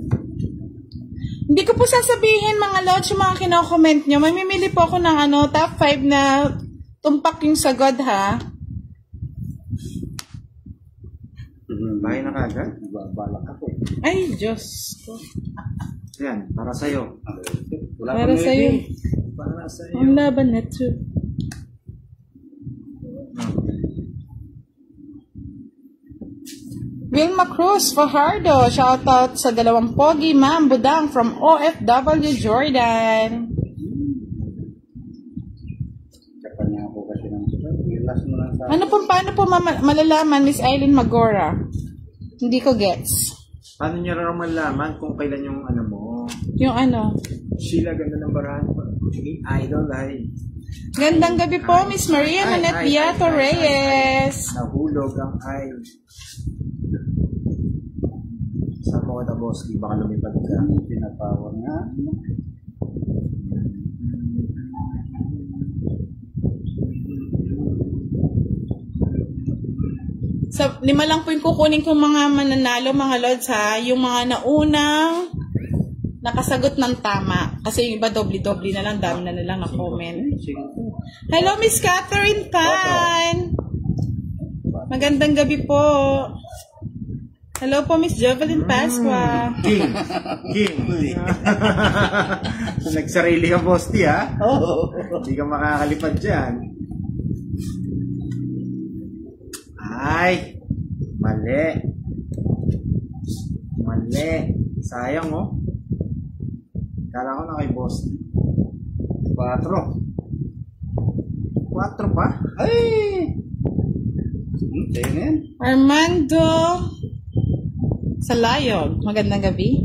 Hindi ko po sasabihin mga Lods yung mga kino-comment nyo. Mamimili po ako ng top 5 na tumpak yung sagod ha. Bahay na kagad. Babalak ako eh. Ay, Diyos ko. Yan, para sa'yo. Wala Para kang sa'yo. ready. Para sa'yo. Ang laban na to. Wilma Cruz Fajardo, shoutout sa dalawang pogi, Ma'am Budang from OFW Jordan. Tsaka niya ako kasi ng sulat. Last mo lang sa... Paano po malalaman, Miss Eileen Magora? Hindi ko gets. Paano niya raw malaman kung kailan yung ano mo? Yung ano? Sheila, ganda ng barahan mo. Idol, ay. Gandang gabi po, Miss Maria Manet Beato Reyes. Nahulog ang ay. Saan mo ka na, boss? Di baka lumipad ka. Pinapawang nga. So, 5 lang po yung kukunin kong mga mananalo, mga Lods ha. Yung mga naunang nakasagot ng tama. Kasi yung iba doble-doble na lang, dami na nilang na-comment. Hello, Miss Catherine Tan! Magandang gabi po. Hello po, Miss Jovelyn Pasqua. King. Nagsarili ka, Boss T, ha? Oo. Hindi ka makakalipad dyan. Ay, mali. Sayang, oh. Kala ko na kay Boss T. 4 pa? Ay! Tingin. Armando Salayog. Magandang gabi.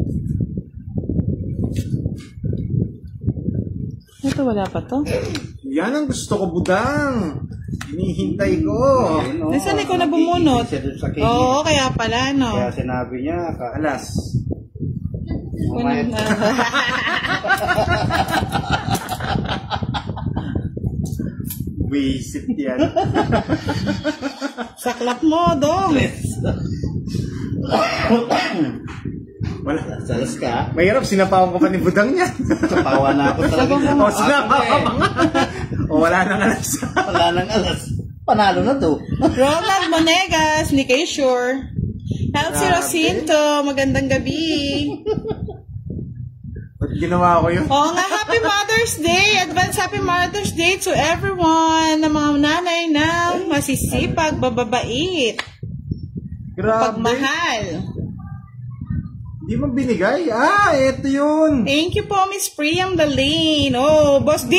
Ito, wala pa to. Yan ang gusto ko, Budang. Hinihintay ko. Nasaan ikaw na bumunot? Oo, kaya pala, no? Kaya sinabi niya, Alas. Kumain. Wisit yan. Saklap mo, dong. Wala. Salas ka. Mahirap, sinapawan ko pa ni Budang niya. Kapawa na ako talaga. O, sinapawan ka nga. O, wala nang alas. Wala nang alas. Panalo na to. Ronald Monegas, ni Kay Sure. Elsie Rocinto, magandang gabi. Ba't ginawa ko yun? Oo nga, Happy Mother's Day! Advance Happy Mother's Day to everyone, na mga nanay na masisipag, bababait, Grabe. pagmahal. Di mo binigay? Ah, eto yun. Thank you po, Miss Priam Dalane. Oh, Boss D!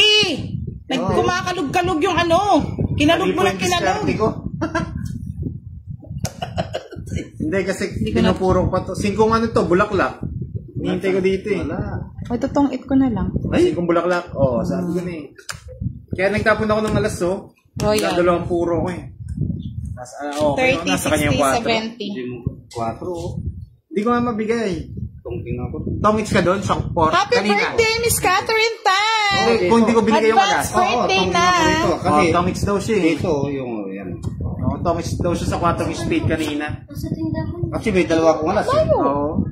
Nagkumakalog-kalog yung ano. Kinalog mo ng kinalog. Hindi ko. Hindi kasi pinupuro pa to. 5 ano to, bulaklak. Hinihintay ko dito eh. Wala. O, tutong-it ko na lang. Ay, 5 bulaklak. Oo, sabi ko na eh. Kaya nagtapon ako ng alas, oh. Royal. Dalawang puro ko eh. Okay, 30, nasa kanya 60, 4. hindi mo 4 oh. Hindi ko nga mabigay. Tungking ako. Tongits ka doon sa 4. Happy birthday, Miss Catherine Tan! Okay, kung hindi ko binigay yung alas. Advance birthday na! Kasi tongits daw siya eh. Dito, yung yan. Tongits daw siya sa 4 speed kanina. Kasi may dalawa kong alas. Oo.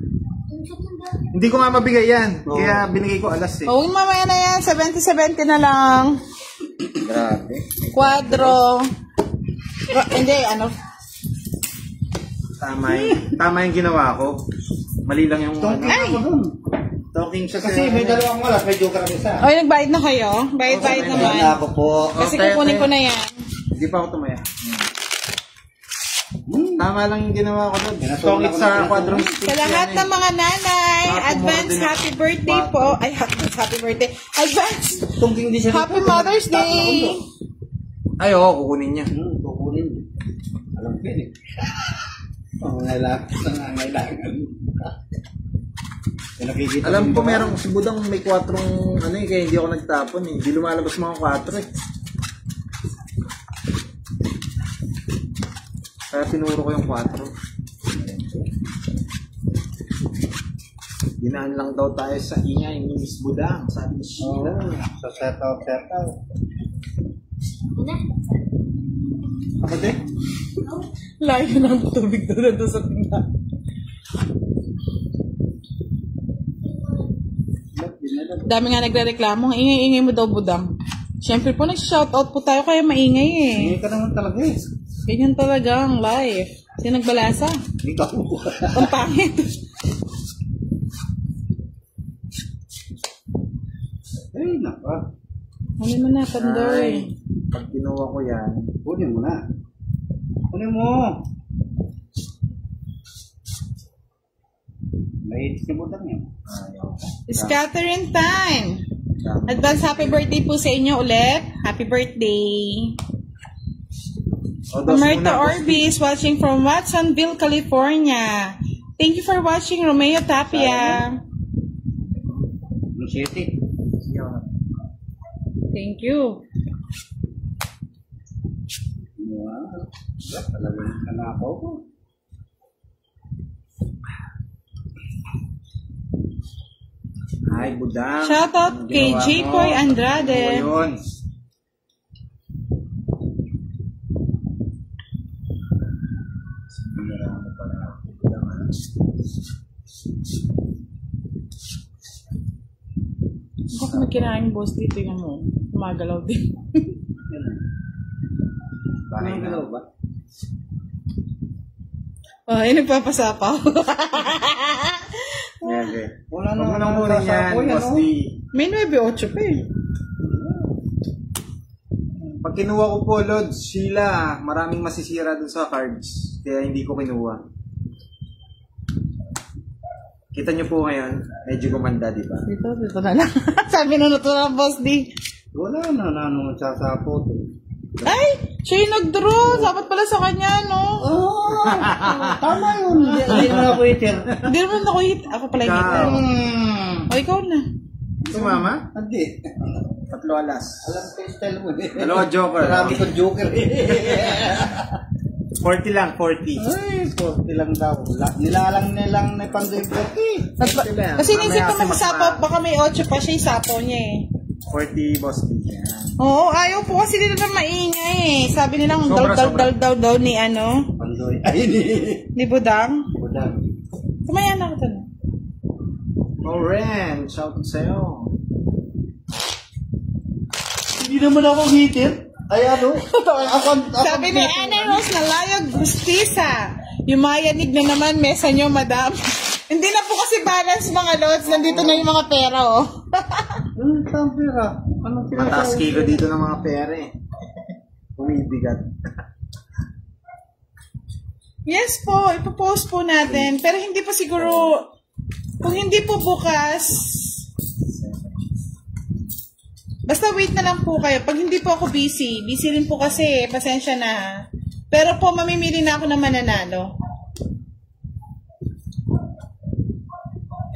Hindi ko nga mabigay yan. Kaya binigay ko alas eh. Oh, mamaya na yan. 70-70 na lang. Grabe. Quadro. Hindi, ano. Tama yung ginawa ko. Mali lang yung Tungking ano. ako dun. Talking siya Kasi may dalawang alas, may joker ang isa. Oy, nagbayad na kayo? Bayad-bayad Wala naman. na ako po. Kasi kukunin ko na yan. Hindi pa ako tumaya. Tama lang yung ginawa ko doon. Pinasunan Tongits ko sa na quadrong pinasunan. speed. Sa lahat ng mga nanay, Mga advance kumorde na. happy birthday po. Ay, advance happy birthday. Advance Tungking di siya. happy Mother's Day. Ay, oo, kukunin niya. Kukunin. Alam ko yun eh. Nangangailangan. Alam ko merong si Budang may 4 ano eh, kaya hindi ako nagtapon eh. Hindi lumalabas mga 4 eh. Kaya tinuro ko yung 4. Dinaan lang daw tayo sa ingay ni Miss Budang, sabi ni Sheila. Sa set-out. Kapag eh? Layo ng tubig doon sa tingnan. Dami nga nagre-reklamo. Ang ingay-ingay mo daw, Budang. Siyempre po, nag-shoutout po tayo kaya maingay eh. Hindi ka naman talaga eh. Ganyan talaga ang life. Sino nagbalasa? Ikaw. Ang pangit. Ay, naka. Kunin mo na, Pandoy. Ay, pag kinuha ko yan, Kunin mo na. Kunin mo. May simutan niya. ayaw. It's Catherine Tan. Advance happy birthday po sa inyo ulit. Happy birthday. Roberto Orbi is watching from Watsonville, California. Thank you for watching, Romeo Tapia. City. Thank you. Wow. Talagang kanakaw ko. Ay, Budang. Shoutout Anong kay ginawa J-Boy mo? Andrade. Ano yun? pag kinain boss dito, tingnan mo. Gumagalaw din. Bakit galaw ba? Ay, nagpapasapaw. Okay. Wala Huwag mo nang kunin yan, Boss D. May 9-8 pa eh. Pag kinuha ko po, Lods, Sheila, maraming masisira dun sa cards. Kaya hindi ko kinuha. Kita nyo po ngayon, medyo gumanda, di ba? Dito na lang. Sabi na natulang boss D. Wala na nung magsasapot eh. Ay! Siya yung nag-draw. Dapat pala sa kanya, no? Oh, tama yun. Hindi mo na po iter. Hindi naman ako hit. Ako pala yung hitter. O, ikaw na. Si Mama? Hindi. 3 alas. Alam ko yung style mo eh. 2 joker. Marami kong joker eh. 40 lang, 40. Ay, 40 lang daw. Nilalang nilang na Pandoy 40. Kasi inisip ko magsapaw. Baka may 8 pa siya yung sapaw niya eh. 40, Boss D. Yan. Oo, ayaw po kasi nila na maingay eh. Sabi nilang Sobra. daw ni ano. Pandoy. Ay, Ni Budang. Budang. Kumayan ako doon. Oren, shout out sa'yo. Hindi naman ako hitir. Ay, ano? Sabi ni Ana Rose na layag gustisa. Yumayanig na naman mesa nyo, madam. Hindi na po kasi balance mga lods. Nandito na yung mga pera, oh. Saan pera? Anong Mataas kilo dito ng mga pera eh. Umibigat. Yes po, ipopost po natin. Pero hindi po siguro, kung hindi po bukas, basta wait na lang po kayo. Pag hindi po ako busy rin po kasi, pasensya na. Pero po, mamimili na ako ng mananalo.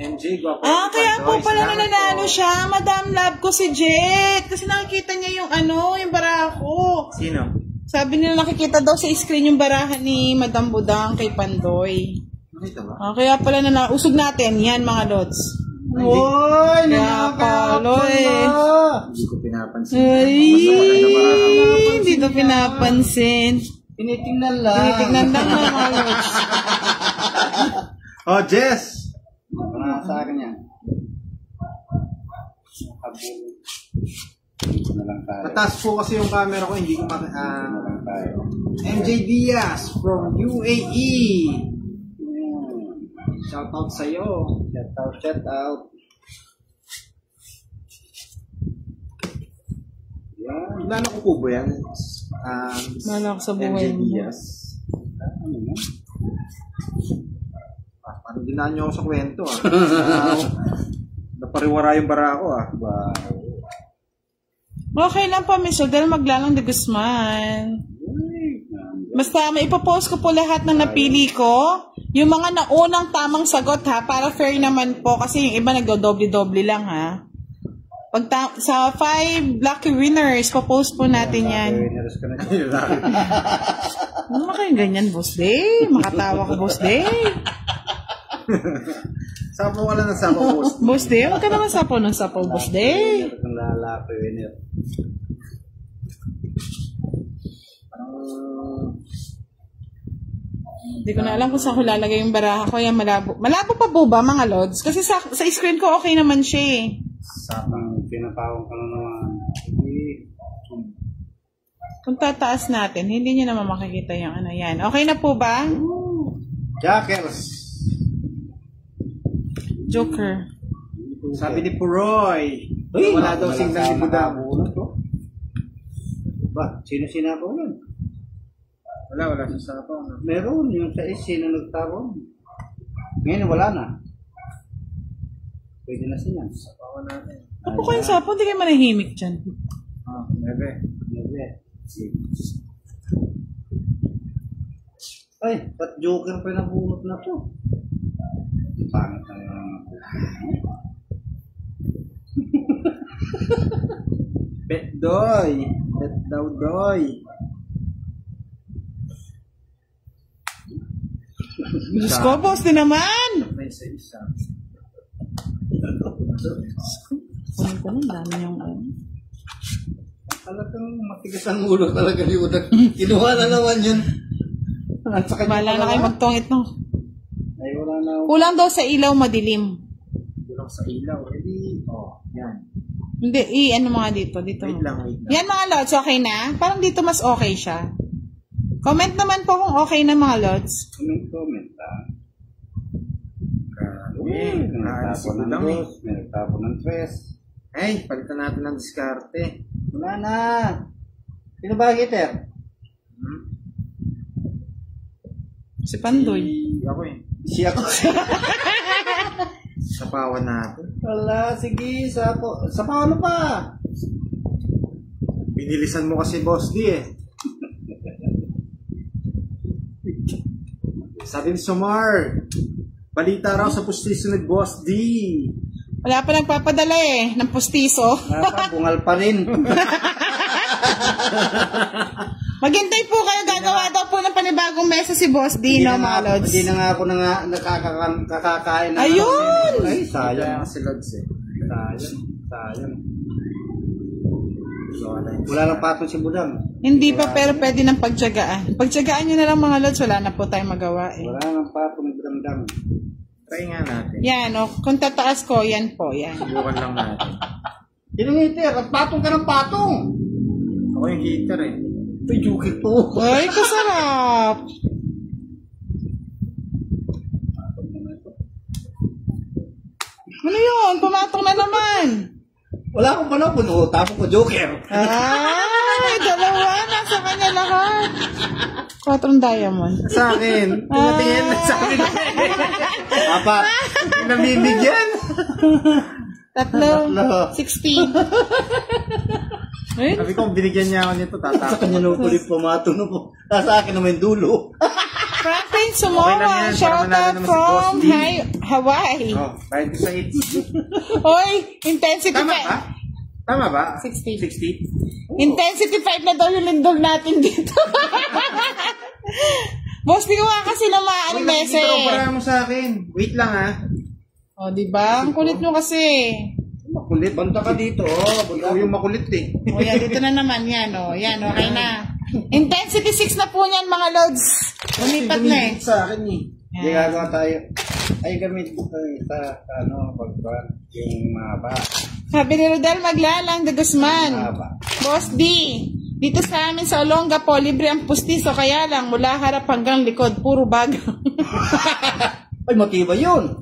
MJ, gwapo. Kaya po pala nananalo siya. Madam Love ko si Jet. Kasi nakikita niya yung yung baraha ko. Sino? Sabi nila nakikita daw sa screen yung baraha ni Madam Budang kay Pandoy. Nakita ba? Kaya pala usog natin. Yan mga lods. Uy, nakakaloy. Hindi ko pinapansin. Ay, Basta maganda baraha mo. hindi to pinapansin. Tinitingnan lang. Tinitignan lang ng mga lods. Oh, Jess! Sa akin yan. Dito na lang tayo. Mataas po kasi yung camera ko, hindi ko Dito na lang tayo. MJ Diaz from UAE. Shout out sa'yo. Shout out. Yan. Lalo ko po ba yan? Malak sa buhay MJ mo. Diaz. Ano yan? Parang dinaan nyo ako sa kwento napariwara yung bara ko Okay lang po, Miss dahil maglalang de Guzman. Basta may ipopost ko po lahat ng napili ko. Yung mga naunang tamang sagot ha, para fair naman po. Kasi yung iba nagdo-doble-doble lang ha. Sa 5 lucky winners, popost po natin yan. Winners ka na. Ano kayong ganyan, Boss Day? Makatawa ka, Boss Day. Sapo ka lang ng sapo, Boss. Boss Day, huwag ka naman sapo ng sapo, Boss Day. Ang lalaki winner. Hindi ko na alam kung saan ko lalagay yung baraha ko. Yan, malabo. Malabo pa po ba, mga lods? Kasi sa screen ko, okay naman siya eh. Sapang pinapawang ka na naman. Kung tataas natin, hindi niya naman makikita yung ano yan. Okay na po ba? Jackers. Joker. Sabi ni Puroy, wala daw signal ni Budang. Ba, sino sinabong yun? Wala sa sapo. Meron, yung sa sino nagtabong. Ngayon wala na. Pwede na siya. Sapawan natin. Ano po kayong sapo? Hindi kayo manahimik dyan. Nebe. Ay, ba't joker pa nabunot na to? Pangit na yung Bet doy. Bet daw doy. Diyos ko, boss din naman! May isa. Kunin ko lang, dami yung talagang matigas ang ulo talaga ni Udag. Kinuha na naman yun. Bala na kayo magtongit no. Ay, wala na. Kulang daw sa ilaw madilim. Kulang sa ilaw. Yan. Hindi, ano mga dito. Dito. Wait lang. Yan mga lods, okay na? Parang dito mas okay siya. Comment naman po kung okay na mga lods. Comment ah. May nagtapo ng dos, may nagtapo ng tres. Ay, palitan natin ng diskarte. Wala na. Sino ba hitter? Si Pandoy. Ako eh. Si ako. Sapawan natin. Wala, sige. Sa paano pa? Binilisan mo kasi Boss D eh. Sabi ni Sumar, balita raw sa pustiso ni Boss D. Wala pa nagpapadala eh, ng pustiso. Bungal pa rin. Maghintay po kayo, gagawa daw po ng panibagong mesa si Boss D, no, mga lods. Hindi na nga ako nakakakain. Ayun! Ay, sayang. Si Lods eh. Sayang. Wala lang patong si Budang. Hindi pa, pero pwede ng pagtyagaan. Pagtyagaan nyo na lang mga lods, wala na po tayong magawa eh. Wala lang patong ni Budang. Try nga natin. Yan, o, kung tataas ko, yan po, yan. Subukan lang natin. Hinungiter, at patong ka ng patong. Ako yung heater eh. Ito, jukit to. Ay, kasarap! Ano yun? Pumatong na naman! Wala akong panapon, tapos ko joker. Ay, dalawa. Nasa kanya lahat. 4 diamond. Sa akin. Tinatingin na sa akin. Apat. Namimigyan. 3, 16. Ay, Sabi ko, binigyan niya ako nito, Sa tatapos. kanya nung kulit pumatong no. Sa akin naman dulo. Franklin Okay lang Sumoa, yan, shout para out manalo naman si from Boss D. Hawaii. Oh, kahit sa 8. Oy, intensity Tama 5. ba? Tama ba? 60. 60? Intensity 5 na daw yung lindol natin dito. Boss, di ko nga kasi na maano mese. Para mo sa akin. Wait lang ha. O, diba? Ang kulit mo kasi. Makulit. Banta ka dito, Ikaw yung makulit eh. O, yan, dito na naman. Yan, o. Yan, okay na. Intensity 6 na po niyan, mga lods. Lumipat na eh. Sa akin eh. Hindi gagawa tayo. Ay, gamit ko sa pagkuhan. Yung mahaba. Sabi ni Rodel Maglalang de Guzman. Mahaba. Boss D, dito sa amin sa Olonga po, libre ang pustiso, kaya lang mula harap hanggang likod, puro bagang. Ay, matibay yun.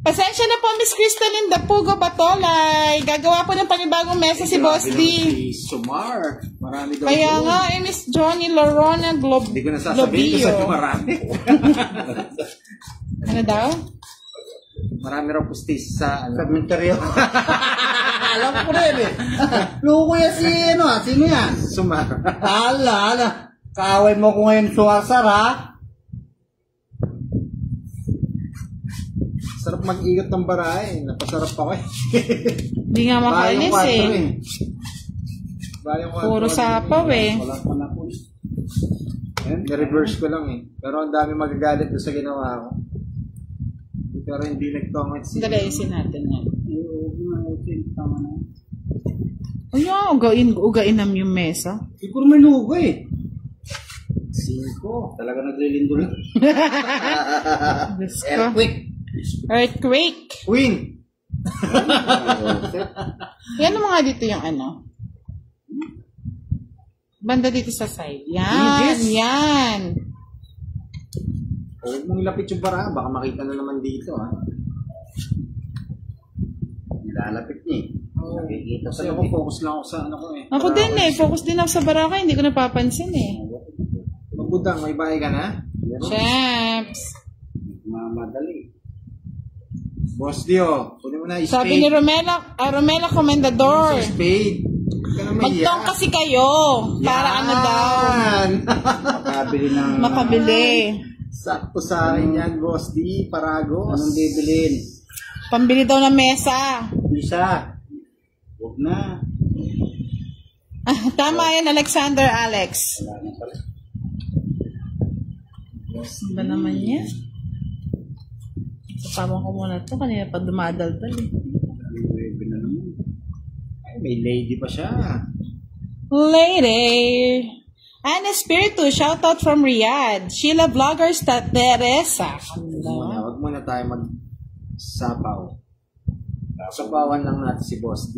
Pasensya na po, Miss Crystalline Dapugo Batolay. Gagawa po ng panibagong mesa si Boss D. Si Sumar. Marami daw. Kaya nga, Miss Johnny Lorona Hindi ko nasasabihin kasi marami. Ano daw? Marami raw pustis sa ano. Sa menteryo. Alam ko rin eh. Luko yan sino yan? Sumar. Ala. Kaaway mo ko ngayon suwasar ha? Sarap mag-igot ng barahe. Napasarap ako eh. Hindi nga makaalis eh. Puro sapaw eh. Wala pa na po. Na-reverse ko lang eh. Pero ang dami magagalit doon sa ginawa ko. Pero hindi nag-comment si... Dalayisin natin yan. O yan, ugain nam yung mesa. Siguro may lugo eh. 5. Talaga naglilindol. Diyos ko. Earthquake. Earthquake. Queen! Yan ang mga dito yung ano. Banda dito sa side. Yan, yan. Huwag mong lapit yung barahe. Baka makita na naman dito ha. Nilalapit niya eh. Nakikita Kasi sa ako focus lang ako sa ano ko eh. Ako din eh. Focus din ako sa baraka. Hindi ko napapansin eh. Magbudang, may bahay ka na? Champs. Mamadali. Boss Dio, kunin mo na spade. Sabi ni Romela Comendador. Spade. Huwag ka na maiyak. Magtong kasi kayo. Para ano daw. Makabili ng... Makabili. Sakto sa akin yan, Boss D. Paragos. Anong bibilin? Pambili daw ng mesa. Isa. Huwag na. Tama yan, Alexander Alex. Wala na pala. Ano ba naman yan? Kasama ko muna ito. Kanina pa dumadaldal eh. Webe na naman. Ay, may lady pa siya. Lady. Anna Espiritu, shoutout from Riyadh. Sheila Vloggers, Teresa. Huwag muna tayo mag-sapaw. Sapawan lang natin si Boss D.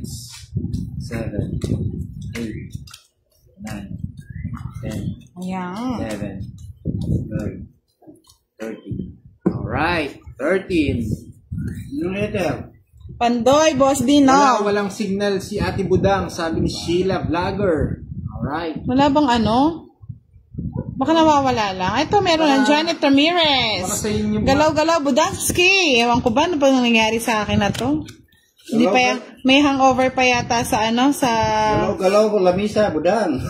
7, 8, 9, 10, Ayan. 11, 12, 13. Alright, 13. Yung letter. Pandoy, Boss Dino. Walang signal si Ate Budang, sabi ni Sheila Vlogger. Alright. Wala bang ano? Baka nawawala lang. Ito, meron ng Janet Ramirez. Baka sa inyo ba? Galaw-galaw, Budanski. Ewan ko ba, ano ba nangyari sa akin na to? Hindi pa yan, may hangover pa yata sa ano, sa... Galaw-galaw ko lamisa, budang.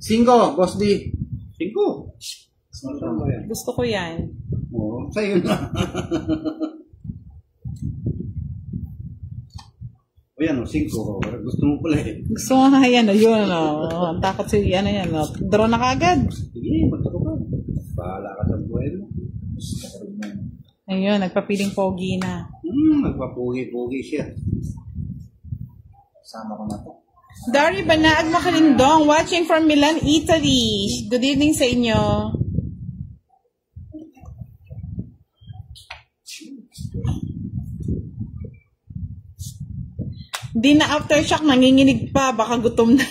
5, Boss D. 5. Gusto ko yan. Oo, sa'yo na. O yan, 5. Gusto mo pala eh. Gusto ko nga yan, yun, Ang takot si, ano yan, Draw na kagad. Sige, magtako ka. Bahala ka sa buhay mo. Ayun, nagpapiling pogi na. Nagpapugi-pugi siya. Sama ko na to. Dari Banaag Makalindong, watching from Milan, Italy. Good evening sa inyo. Di na aftershock, nanginginig pa, baka gutom na.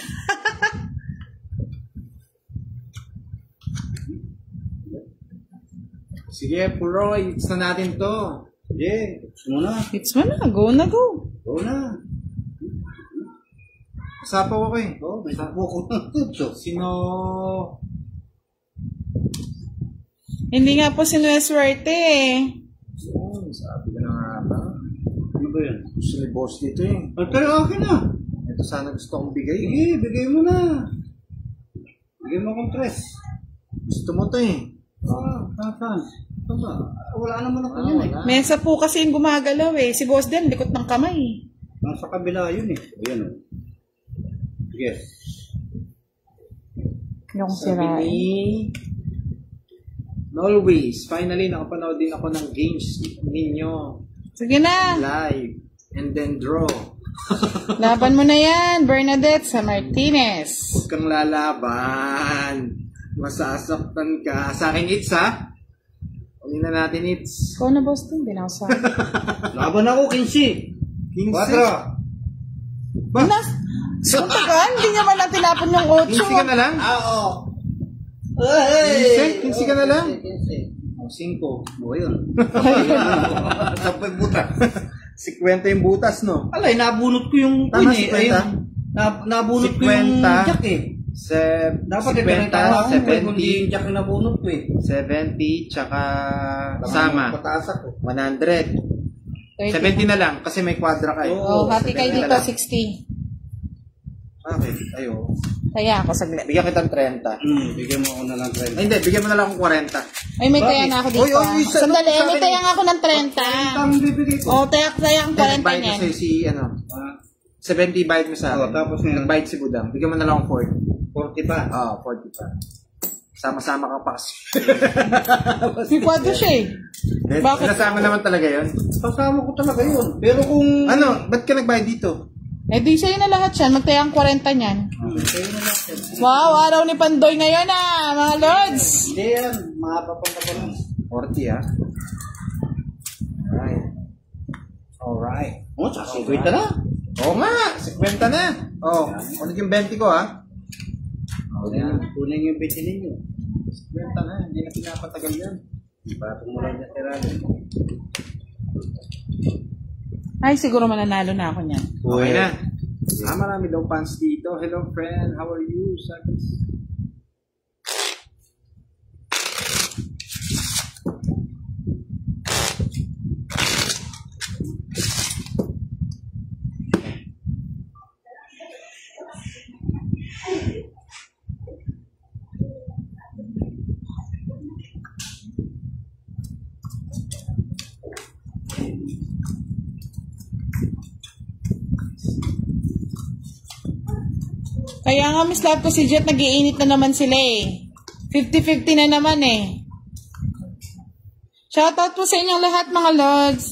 Sige, Puroy, it's na natin to. Sige, muna. It's mo na, go na go. Go na. Usapaw ako eh. Oo, may sapo ko ng tutso. Sino? Hindi nga po sinuweswerte eh. Sabi ko na nga ba? Ano ba yan? Gusto ni Boss dito eh. Pero akin na. Ito sana gusto kong bigay. Sige, bigay mo na. Bigay mo akong 3. Gusto mo to eh. Saan? Wala naman ako yan eh. Mesa po kasi yung gumagalaw eh. Si Boss din, likot ng kamay. Nasa kabila yun eh. Ayan o. Sige. Yung Sabi ni Always. Finally, nakapanood din ako ng games ninyo Sige na. live. and then draw. Laban mo na yan, Bernadette sa Martinez. Huwag kang lalaban. Masasaktan ka. Sa akin, It's, ha? Unin na natin, It's. Ikaw na, boss, din. Binasa. Laban ako, 15. 4. Nas, suntagan, hindi niya man lang tinapon yung 8. 15 ka na lang? Oo. 15 ka na lang? 5. O, yun. Sampay butas. 50 yung butas, no? Alay, nabunot ko yung Tama, queen eh. 50? Nabunot ko yung 50. jack eh. Dapat 50, 70, yung jack na nabunot ko eh. 70, tsaka sama. Pataas ako. 100. 70 na lang, kasi may quadra kayo. Oh, hati kayo 70 dito, na lang. 60. Okay, ayo. Kaya ako saglit. Bigyan kitang 30. Bigyan mo ako na lang 30. Ay, hindi, bigyan mo na lang akong 40. Ay, may taya na ako dito. Oy, oy, isa- Sandali, sa may akin- taya nga ako ng 30. Ang bibigay ko. O, taya ang 40 Nagbayad niyan. kasi si, 70 bayad mo sa akin. Tapos ngayon. Nagbayad si Budang. Bigyan mo na lang akong 40. 40 pa. 40 pa. Sama-sama ka pa kasi. May kwadro siya eh. Bakit? Nasama naman talaga yun. Kasama ko talaga yun. Pero kung... Ano, ba't ka nagbayad dito? Eh di sa'yo na lahat yan. Magtaya ang 40 niyan. Sa'yo na lang. Wow, araw ni Pandoy ngayon mga lords. Hindi yan. Mahaba pa pa lang. 40 ah. Alright. Alright. Oh, tsaka 50 na. Oo nga, 50 na. Oh, ulit yung 20 ko ah. Oh, yan. Kunin yung biti ninyo. 50 na, hindi na pinapatagal yan. Patong mo lang niya tirado. Ay, siguro mananalo na ako niyan. Okay na. Marami daw fans dito. Hello friend, how are you? Sabi. Kaya nga, Miss Love ko si Jet, nag-iinit na naman sila eh. 50-50 na naman eh. Shoutout po sa inyong lahat mga lords.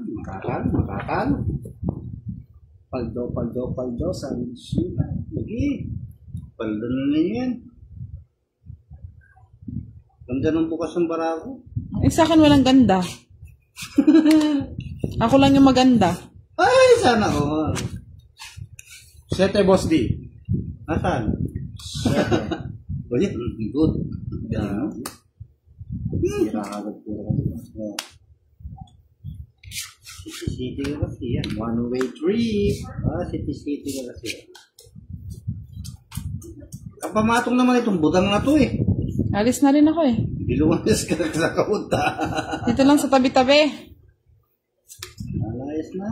Makakal. Paldo, sabi siya. Lagi. Paldo na yan. Ganda ng bukas ng barako. Eh, sa akin walang ganda. Ako lang yung maganda. Ay, sana all. 7 Boss D. Nasaan? Ulit, good. Yan. Sira agad po. City ka kasi yan. One-way trip. City ka kasi. Ang pamatong naman itong budang na to eh. Alis na rin ako eh. Biluwanas ka na sa kaunta. Dito lang sa tabi-tabi. Alayas na.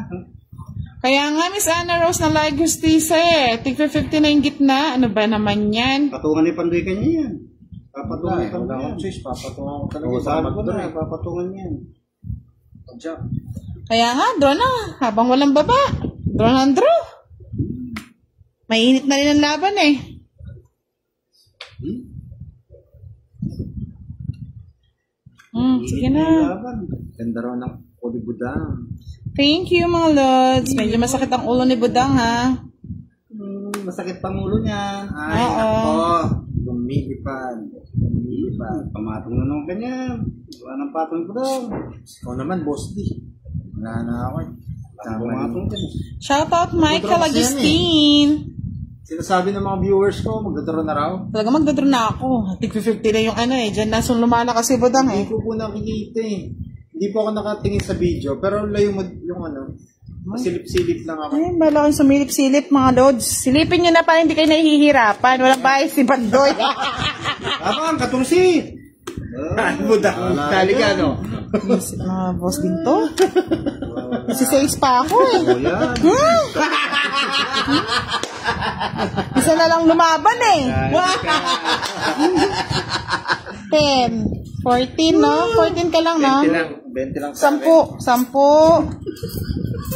Kaya nga, Miss Anna Rose na like Justice eh. Tig 50 na yung gitna. Ano ba naman yan? Patungan ni Pandoy kanya yan. Papatungan ni Wala Pandoy akong yan. choice. Papatungan ko talaga. O, sabi ko na, papatungan yan. Kaya nga, draw na. Habang walang baba. Draw na ang draw. Mainit na rin ang laban eh. Sige na. Ganda raw ng Uli Budang. Thank you mga lods. Medyo masakit ang ulo ni Budang ha. Masakit pang ulo niya. Ay, Oo. ako. Lumilipad. Pamatong na naman kanya. Wala nang patong ko daw. Ikaw naman, Boss D. Wala na ako eh. Tama Pamatong rin. ka. Shoutout Michael Magdraw kasi yan Agustin. Sinasabi ng mga viewers ko, magdadaro na raw. Talaga magdadraw na ako. Tig 50 na yung ano eh. Diyan na lumalakas si Budang eh. Hindi ko po nakikita eh. Hindi po ako nakatingin sa video. Pero layo mo yung ano, masilip-silip lang ako. Ay, bala akong sumilip-silip mga lods. Silipin nyo na para hindi kayo nahihirapan. Walang bias si Bandoy. Abang, katungsi! Budang. Talaga, no? Mga boss din to. Si 6 pa ako eh. O yan. Isa na lang lumaban eh. 10. 14, no? 14 ka lang, no? 20 lang sa akin. 10,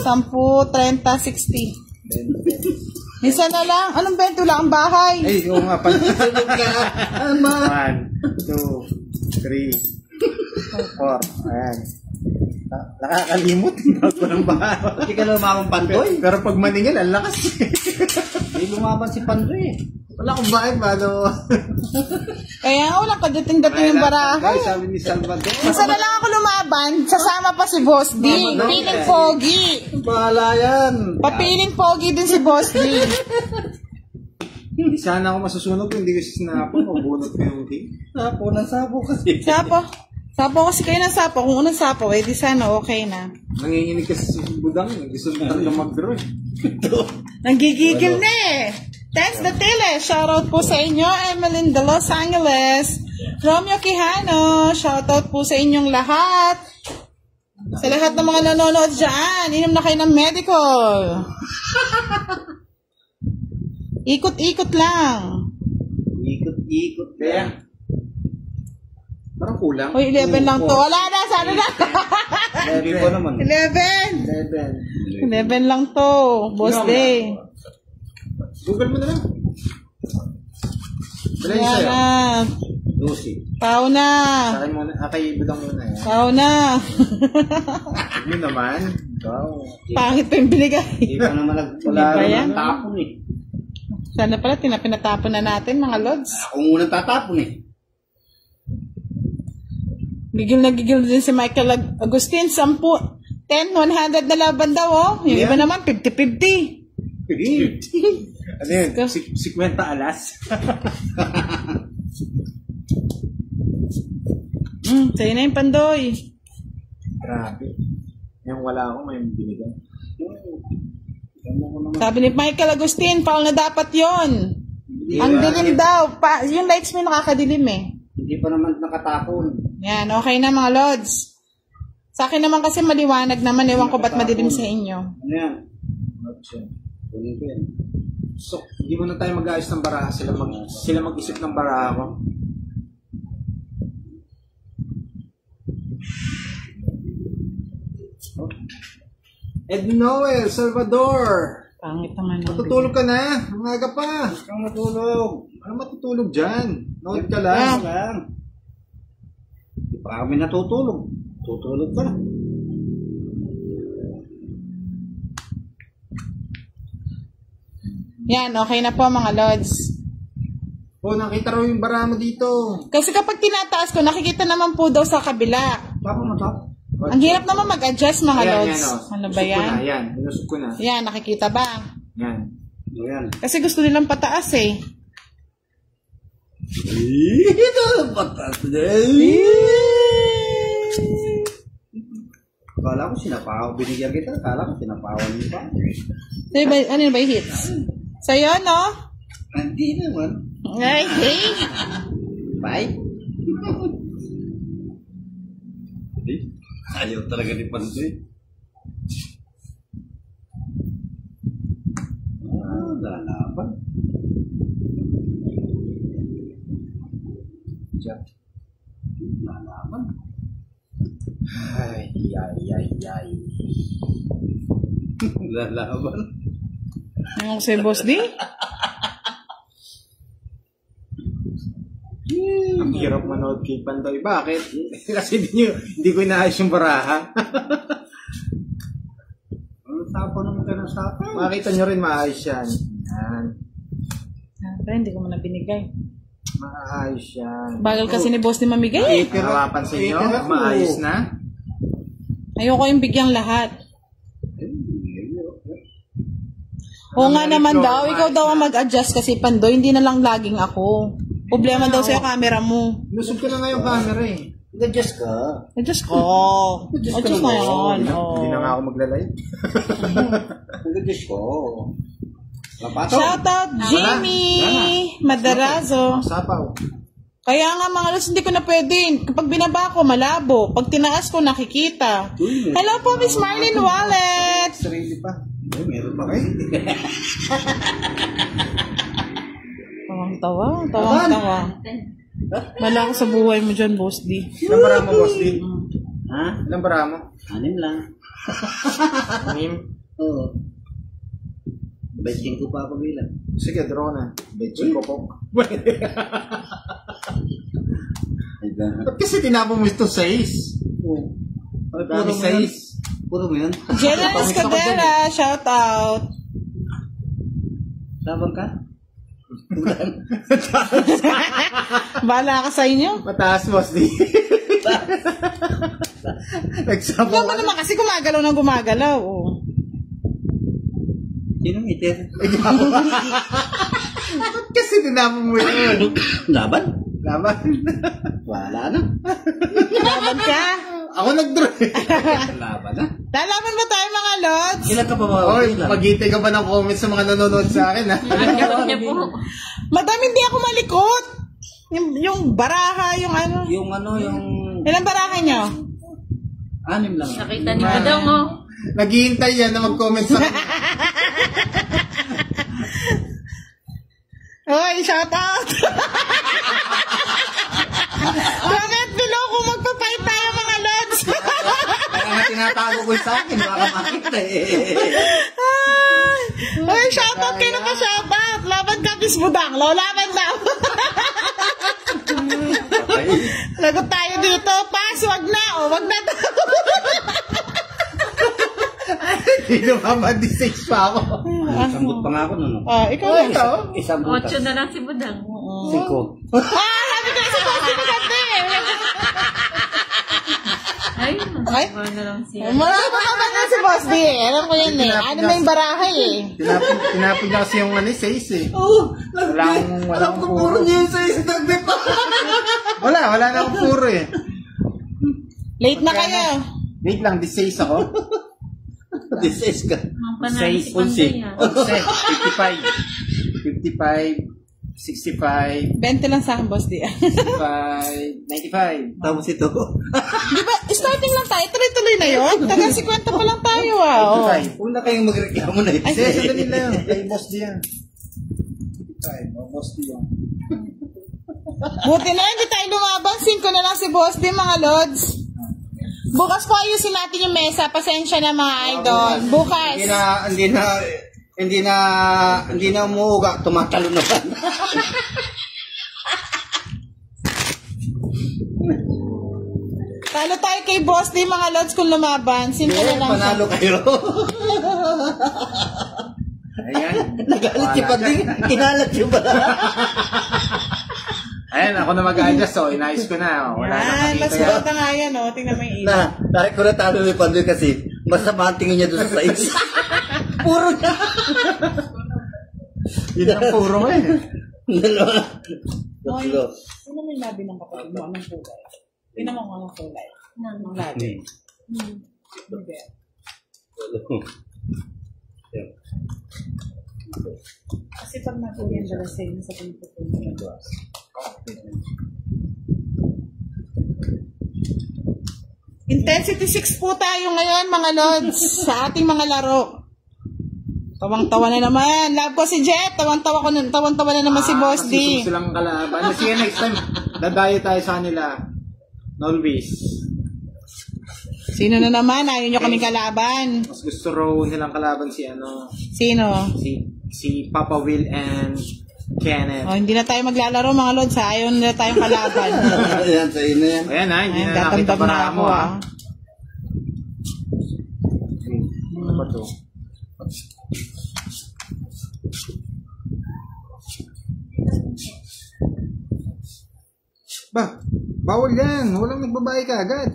30, 60. Minsan na lang. Anong 20 lang ang bahay? Ay, oo nga pala. Ama. 1, 2, 3, 4. Ayan. Nakakalimot. Bago ng baha. Hindi ka lumabang Pandoy. Pero pag maningil, ang lakas. Hindi lumaban si Pandoy eh. Wala kung bakit, balo. Kaya nga walang kadating-dating yung baraha. Guys, sabi ni Salvador. Isa na lang ako lumaban, sasama pa si Boss D. Feeling pogi. Bahala yan. Papiling pogi din si Boss D. Hindi sana ako masusunog kung hindi ko sinapon. Mabunot ko yung tea. Sapo ng sapo kasi. Sapo. Sapo kasi kayo ng sapo. Kung unang sapo, eh di sana okay na. Nanginginig kasi si Budang. Gusto na talaga mag-draw eh. Nanggigigil na eh. Thanks the Tele. Shoutout po sa inyo, Emeline de Los Angeles. Romeo Quijano. Shoutout po sa inyong lahat. Sa lahat ng mga nanonood dyan, inom na kayo ng medical. Ikot-ikot lang. Ikot-ikot. Kaya, parang kulang. Uy, 11 lang to. Wala na, sana na. 11 pa naman. 11 lang to. Boss Day. Google mo na lang. Wala yung Wala sa'yo. na. Lucy. Pao na. Sa akin muna. Kay Budang muna eh. Pao na. Huwag mo naman. Ikaw. Pangit pa yung binigay. Hindi pa naman Hindi ba yan? tapon eh. Sana pala, pinatapon na natin mga lods. Ako muna tatapon eh. Gigil na gigil din si Michael Agustin. 10, 100 na laban daw oh. Yung iba naman, 50-50. Ano yun? 50 alas. Sa'yo na yung Pandoy. Grabe. Yung wala ako, may binigay. Sabi ni Michael Agustin, foul na dapat yon. Ang dilim daw. Yung lights mo nakakadilim eh. Hindi pa naman nakatapon. Yan, okay na mga lods. Sa akin naman kasi maliwanag naman. Ewan ko ba't madilim sa inyo. Ano yan? Kunin ko yan. So, hindi muna tayo mag-ayos ng baraha. Sila mag-isip ng baraha ko. Ed Noel, Salvador. Pangit naman. Matutulog ka na. Umaga pa. Huwag kang matulog. Ano matutulog dyan? Nood ka lang. Hindi pa kami natutulog. Tutulog ka. Yan, okay na po mga lods. Oh, nakita raw yung baraha mo dito. Kasi kapag tinataas ko, nakikita naman po daw sa kabila. Tapon mo top. Ang hirap naman mag-adjust mga Ayan, lods. yan, oh. Ano ba Inusog ko yan? na, yan. Inusog ko na. Yan, nakikita ba? Yan. Ayan. Kasi gusto nilang pataas eh. Ito ang patas na. Kala ko sinapaw. Binigyan kita. Kala ko sinapawan mo pa. Ano ba yung hits? Sa'yo, no? Hindi naman. Ay, hey! Bye. Ayaw talaga ni Pandoy. Lalaban. Diyan. Lalaban. Ay. Lalaban. Ano ko sa'yo, Boss D? Ang hirap manood kay Pandoy. Bakit? Kasi hindi ko inaayos yung baraha. Ano sapo naman ka ng sapo? Makita nyo rin maayos yan. Yan. Pero hindi ko mo na binigay. Maayos yan. Bagal kasi ni Boss D mamigay. Harapan sa inyo, maayos na. Ayoko yung bigyang lahat. Oo nga naman daw, ikaw daw ang mag-adjust kasi Pandoy, hindi na lang laging ako. Problema daw sa'yo camera mo. Nusog ko na nga yung camera eh. Nag-adjust ka. Adjust ko. Adjust na yun. Hindi na nga ako magla-live. Nag-adjust ko. Shoutout Jimmy Madarazo. Sapaw. Kaya nga mga lods, hindi ko na pwede. Kapag binaba ko, malabo. Pag tinaas ko, nakikita. Hello po, Miss Marlene Wallet. Sarili pa. Ay, meron pa kayo. Tawang-tawa. Mala ko sa buhay mo dyan, Boss D. Ilang bara mo, Boss D? Ha? Ilang bara mo? 6 lang. Anim? Oo. Betching ko pa ako bilang. Sige, draw na. Betching ko po. Ba't kasi tinapon mo ito 6? Ay, Dami size. Puro mo yun. General Escudera, shout out. Labang ka? Bahala ka sa inyo. Mataas, boss D. Nagsabaw Ikaw ba naman kasi gumagalaw ng gumagalaw. Oh. Sinong itir? Ba't kasi dinamo mo yun? Laban? Laban. Wala na. Laban ka. Ako nag-draw. Laban na. Lalaban ba tayo mga lods? Ilan ka pa ba? Oy, maghintay ka ba ng comments sa mga nanonood sa akin, ha? Madam, hindi ako malikot. Yung baraha, yung ano. Yung ano, yung... Ilang baraha nyo? 6 lang. Nakita ni Madam, oh. Naghihintay yan na mag-comment sa akin. Hoy, shout out! Comment below kung magpa-fight tayo mga lods. Kaya nga tinatago ko sa akin, baka makita eh. Hoy, shout out kayo na pa-shout out. Laban ka, Bisbudang. Laban daw. Lagot tayo dito. Pas, wag na. O, wag na daw. Hindi naman, 6 pa ako. Isang but pa nga ako nun. Ikaw lang. Isang butas. 8 na lang si Budang. 5. Sabi ko sa boss, sinasante. Ay, Ay? na lang siya. Marami ka ba na si boss D? Alam ko yan eh. Ano na yung barahay eh. Tinapon niya kasi yung 6 eh. Oo. Walang ko puro. puro niya yung sa isang dagbit pa. Wala na akong puro eh. Late na kayo. Wait lang, 16 ako. 16 ka. Ang panalo si Panday, ah. 55, 65, 20 lang sa akin, boss D. 95, 95. Tapos ito. Di ba, starting lang tayo. Tuloy-tuloy na yun. Taga 50 pa lang tayo ah. Oh. 85. Huwag na kayong magreklamo na ito. Kasi sandali lang. Kay boss D yan. 85, boss D yan. Buti na hindi tayo lumaban. 5 na lang si boss D, mga lods. Bukas po ayusin natin yung mesa. Pasensya na mga idol. Bukas. Hindi na umuuga, tumatalo na ba? Talo tayo kay boss D, mga lods, kung lumaban. 5 na lang. Panalo kayo. Ayan. Nagalit si Pandi, kinalat yung ba? Ayan, ako na mag-adjust. So, inayos ko na. Wala na Yan, mas makita yan. maganda nga yan, oh. Tingnan mo yung ilaw. Dahil ko natalo ni Pandi kasi masama ang tingin niya doon sa size. Puro na. Yun ang puro mo eh. Dalawa. Hoy, Tatlo. sino may labi ng kapatid mo? Anong kulay? Tingnan mo kung anong kulay. Anong labi? Hindi. Kasi pag natuloy yung dala sa inyo sa pinto-pinto. Intensity 6 po tayo ngayon, mga lods, sa ating mga laro. Tawang-tawa na naman. Love ko si Jet. Tawang-tawa na naman si Boss D. Kasi silang kalaban. Sige, next time, dadayo tayo sa kanila. Always. Sino na naman? Ayaw nyo kaming kalaban. Mas gusto raw nilang kalaban si ano, Sino? si Papa Will and Kenneth. Oh, hindi na tayo maglalaro, mga lods. Ayaw na tayong kalaban. Ayan, sa ino yan. Ayan ha, hindi Ayan, na nakita tatamtab para na mo ako, ha. ah. Ano ba to? Ba, bawal yan. Walang nagbabae ka agad.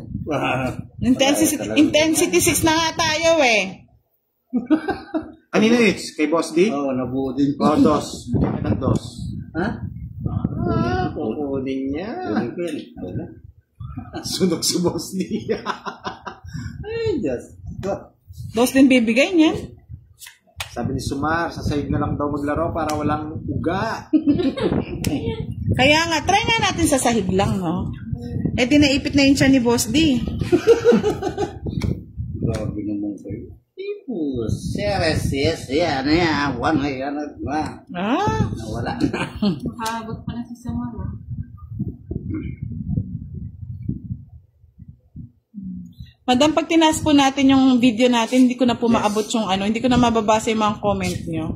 Intensity 6 na nga tayo eh. Kanino it's? Kay Boss D? Oo, nabuo din. O, dos. Bigyan ka ng dos. Ha? Kukunin niya. Wala. Sunog si Boss D. Ay, Diyos. Dos din bibigay niyan. Sabi ni Sumar, sa side na lang daw maglaro para walang uga. Kaya nga, try nga natin sa sahig lang, no? Eh, dinaipit na yun siya ni Boss D. Grabe naman kayo. Serious, yes. Yan, yan. One way, ano, ba? Nawala na. Makahabot pa na si Samara. Madam, pag tinaas po natin yung video natin, hindi ko na po maabot yung ano, hindi ko na mababasa yung mga comment nyo.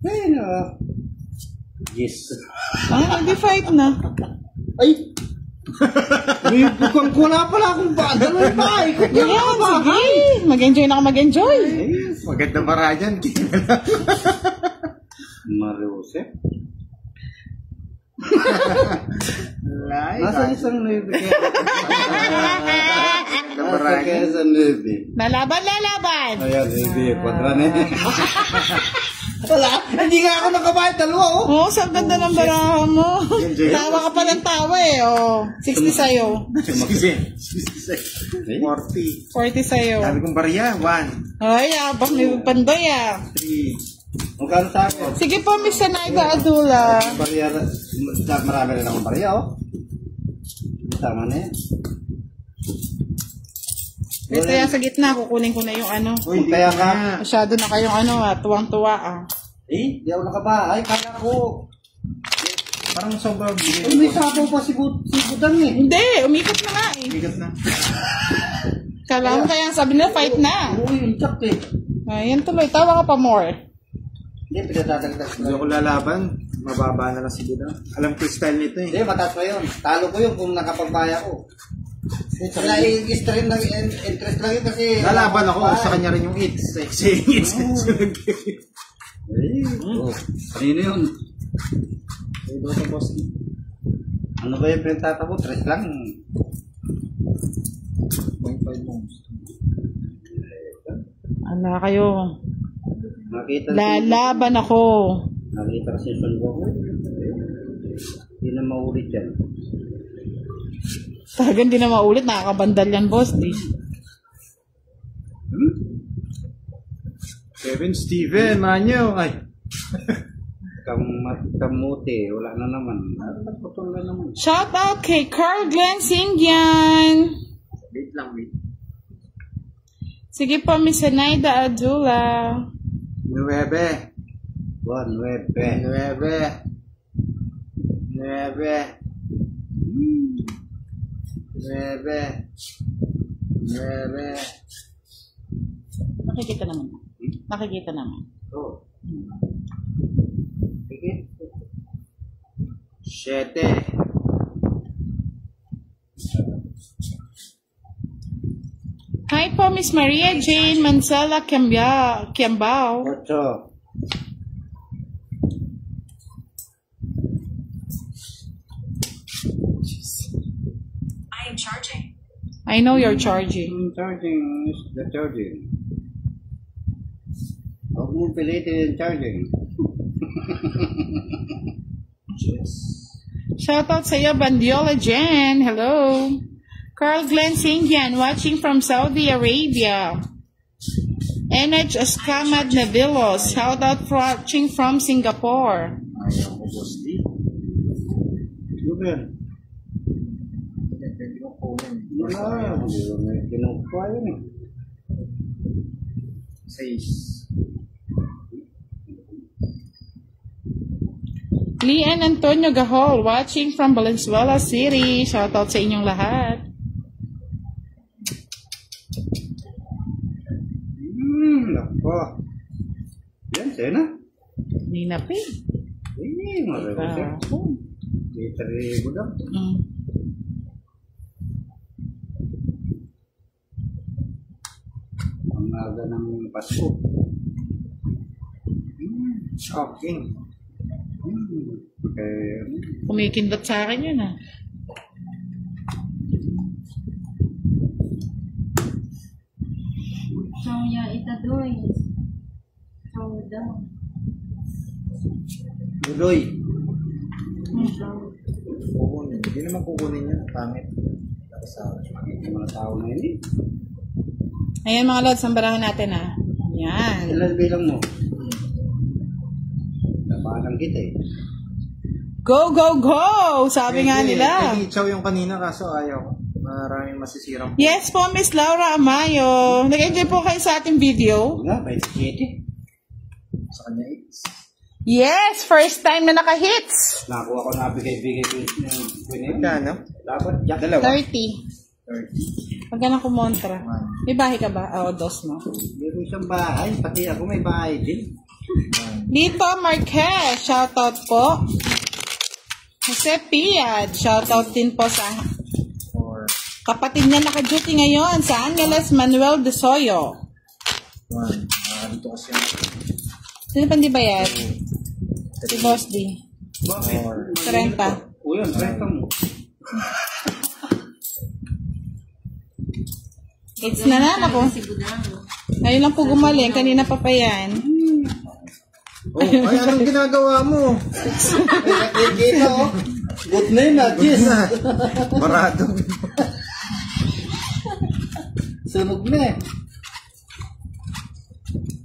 Ay, no. Yes. Hindi fight na. Ay! Wala pala akong bundle. May bahay ko. Yan, sige. Mag-enjoy na ka mag-enjoy. Maganda para dyan. Mariusep. Lai. Nasa isang Nueve kaya. Nasa kaya sa Nueve. Lalaban. Ayan, Nueve. Kwadra na eh. Wala. Hindi nga ako nakabayad. Dalawa oh. Oh, sa ganda ng baraha mo. Tawa ka pa ng tawa eh. Oh, 60 sa'yo. 40. 40 sa'yo. Sabi kong barya. 1, Ay, abak may pandoy 3. Magkano sa akin? Sige po, Miss Sanaida Adula. Barya. Marami rin akong barya oh. Tama na yan. Ito yan sa gitna, kukunin ko na yung ano. Uy, kaya ka. Masyado na kayong ano tuwang-tuwa ah. Di ako nakabahay. Kaya ko. Parang sobrang Eh, may sabaw pa si Budang eh. Hindi, umikot na nga eh. bigat na. Kala mo kaya sabi nila fight na. Oo, yung chak eh. Ayan tuloy, tawa ka pa more. Hindi, pinatadagdag Hindi ako lalaban. Mababa na lang si Budang. Alam ko yung style nito eh. Hindi, mataas pa yun. Talo ko yun kung nakapagbaya ko. Nai-stream ng interest lang yun kasi... Lalaban ako. Sa kanya rin yung hits. Sexy hits. Kanino yun? Ano ba yung pinatata ko? 3 lang. 0.5 months. Ala kayo. Nakita Lalaban ako. Nakita kasi Son Goku. Hindi na maulit yan. Talagang di na maulit, nakakabandal yan boss. Kevin Steven, Manyo. Ay. Kamuti, wala na naman. Naputol na naman. Shout out kay Carl Glenn Singyan. Wait lang, wait. Sige po, Miss Sanaida Adula. 9. 9. 9. 9. 9. Nakikita naman. Nakikita naman. Oo. Sige. 7. Hi po, Miss Maria Jane Mansala Kiambao. 8. I know you're charging. Charging is the charging. Huwag mong pilitin yung charging. Shout out sa iyo, Bandiola Jen. Hello. Carl Glenn Singyan, watching from Saudi Arabia. NH Escamad Navilos, shout out watching from Singapore. Ayaw ko, Boss D. Super. Pwede ko kunin. Wala. May kinukuha yun eh. 6. Lian Antonio Gahol, watching from Valenzuela City. Shout out sa inyong lahat. Nako. Yan, sa'yo na. Nina P. Eh, marami. Dito rin Budang. Ang aga ng Pasko. Shocking. Okay. Kumikindot sa akin yun ah. Soya itadoy. Soda. Budoy. Kukunin. Hindi naman kukunin yan. Pangit. Yung mga tao na yun eh. Ayan mga lods, sambarahan natin ah. Yan. Ilan bilang mo? Nabalang kita eh. Go, go, go! Sabi nga nila. Hindi chow yung kanina kaso ayaw. Maraming masisirang. Yes po, Miss Laura Amayo. Nag-enjoy po kayo sa ating video. Nga, 27. Sa kanya 8. Yes! First time na naka-hits. Nakuha ko nabigay-bigay ko yung winner. Kano? Dapat, yak. 30. 30. Pag ganang kumontra. May bahay ka ba? Oo, dos mo. Meron siyang bahay. Pati ako may bahay din. Lito Marquez, shoutout po. Jose Piad, shoutout din po sa Kapatid niya naka-duty ngayon sa Angeles, Manuel de Soyo. Dito kasi yan. Sino pa hindi bayad? Si Boss D. 30. O yan, 30 mo. It's na ako. Si Budang. Ngayon lang po gumaling. Kanina pa yan. Oh, ay, anong ginagawa mo? Nakikita oh. Good na yun na, Jis. Barado. Sunog na eh.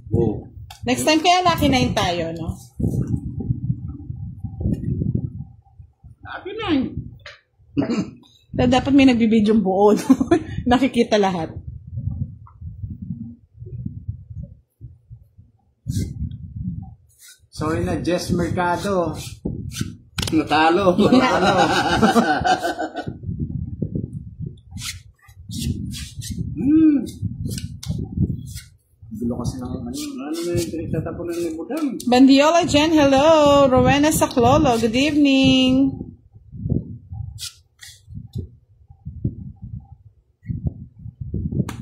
Oh. Next time kaya Lucky 9 tayo, no? Happy na Dapat may nagbibidyong buo, no? Nakikita lahat. Sorry na, Jess Mercado. Natalo. Gulo kasi ng ano. Ano na yung pinagtatapunan ni Budang? Bandiola Jen, hello. Rowena Saclolo, good evening.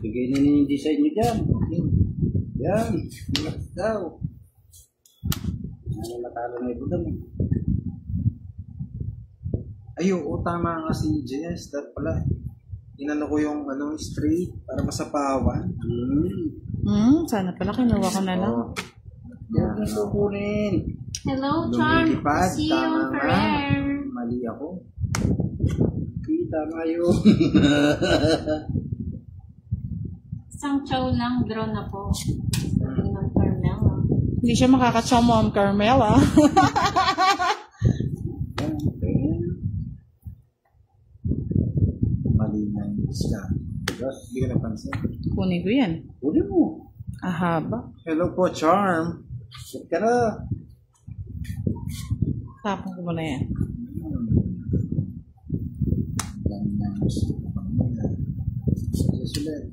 Bigay na yung design nyo dyan. Yan. Relax daw. Ano natalo na yung Budang? Ay, oo, tama nga si Jess. Dapat pala, inano ko yung straight para masapawan. Sana pala kinuha ko na lang. Oo. Yan ang kukunin. Hello, Charm. Lumilipad, See you tama on nga. Ferrer. Mali ako. Kita nga yun. Isang chow lang, draw na po. Sabi ng Carmela. Hindi siya makakatsaw mo ang Carmela. Mali na yung isla. Hindi ko napansin. Kunin ko yan. Kunin mo. Ahaba. Hello po, Charm. Sit ka na. Tapon ko muna yan. Ganyan. Gusto ko pang muna. Susulit.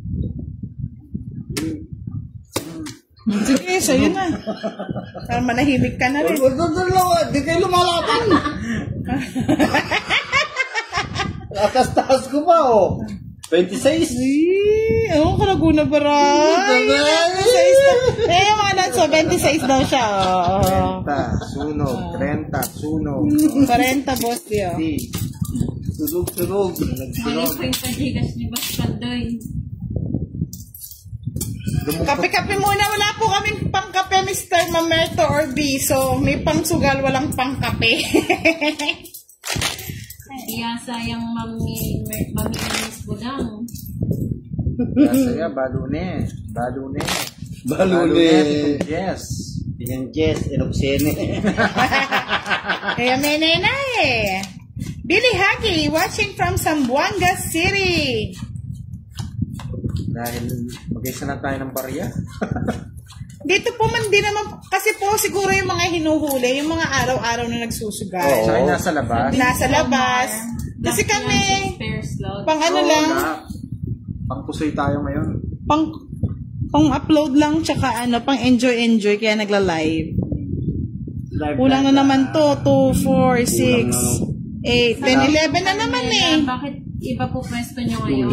Sige, sa'yo na. Para manahimik ka na rin. Di kayo lumalaban. Atas-taas ko pa, oh. 26. Ewan ko Laguna Baray. 26 na. Yung mga nanso, 26 daw siya. 30, sunog. 30, sunog. 40, boss Dio. Sunog. Mali po yung pajigas ni Boss Pandoy. Kape-kape muna. Wala po kaming pangkape, Mr. Mamerto or Biso. May pangsugal, walang pangkape. Kaya sayang mami Miss Budang. Saya, balune. Yes. Yan, Jess. Eroksene. Kaya menena eh. Billy Hagi, watching from Zamboanga City. Dahil mag-isa na tayo ng barya. Dito po man din naman, kasi po siguro yung mga hinuhuli, yung mga araw-araw na nagsusugal. Oo. Saka nasa labas. Nasa labas. Kasi kami, pang ano lang, Pang-pusoy tayo ngayon. pang-upload lang, tsaka ano, pang enjoy, kaya nagla-live. Kulang na naman to, 2, 4, 6, 8, 10, 11 na naman eh. Bakit iba po pwesto nyo ngayon?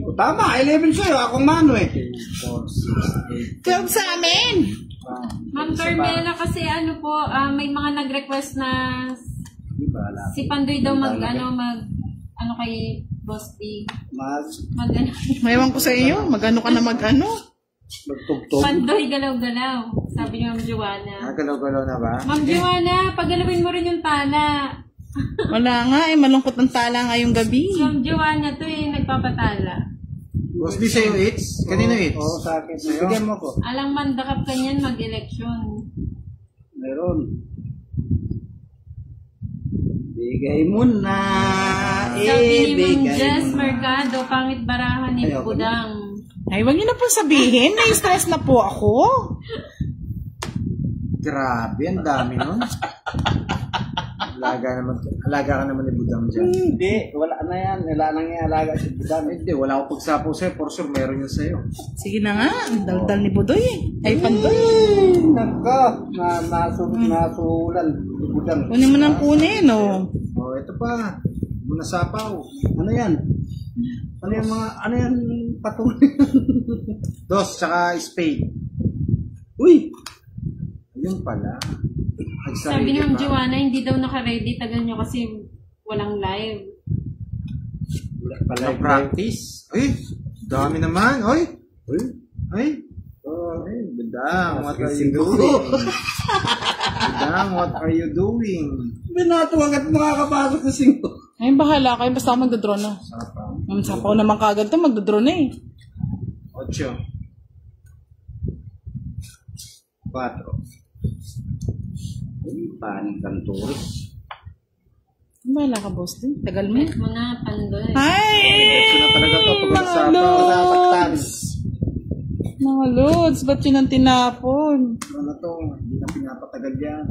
11. Tama, 11 sa'yo. Akong mano eh. 4, 6, 12 sa amin. Ma'am Carmela, kasi ano po, may mga nag-request na si Pandoy daw mag kay Boss D. Mag-ano. Mayroon ko sa iyo, mag-ano ka na mag-ano. Magtugtog. Pandoy galaw-galaw. Sabi ni Ma'am Joanna. Galaw-galaw na ba? Ma'am Joanna, pagalawin mo rin yung tala. Wala nga eh, malungkot ang tala ngayong gabi. Ma'am Joanna to nagpapatala. Boss, di sa'yo it's? Kanino it's? Oo, sa akin. Bigyan mo ko. Alang mandakap ka niyan mag-eleksyon. Meron. Bigay mo na. Sabi ni Ma'am Bigay Jess mo na. Mercado, pangit barahan ni Ayoko Budang. Ay, wag niyo na po sabihin, na-stress na po ako. Grabe, ang dami nun. Alaga ka naman ni Budang dyan. Hindi, wala na yan. Wala nang ialaga si Budang. Hindi, wala akong pagsapo sa'yo. For sure, meron yun sa'yo. Sige na nga, ang daldal ni Budoy eh. Ay, Pandoy. Nako, nasulan si Budang. Kunin mo nang kunin, oh. Oh, ito pa. Muna sapaw. Ano yan? Ano yung mga, ano yan, patunay? Dos, tsaka spade. Uy! Ayun pala. Sabi ni Ma'am Joanna, hindi daw naka-ready. Tagal nyo kasi walang live. Wala pala No practice. Ay, dami naman. Ay, ay. Ay, Bedang, what are you doing? Bedang, what are you doing? Binatuwag at makakapasok sa 5. Ay, bahala kayo. Basta ako magdodraw na. Sapaw naman kagad to. Magdodraw na eh. 8. 4. Ay, paning kanturis. Bahala ka, boss din. Tagal mo. Bet mo na, Pandoy. Ay! Ito na talaga ito pag Mga nagsapaw. lods! Mga lods, ba't yun ang tinapon? Ano to? Hindi na pinapatagal yan.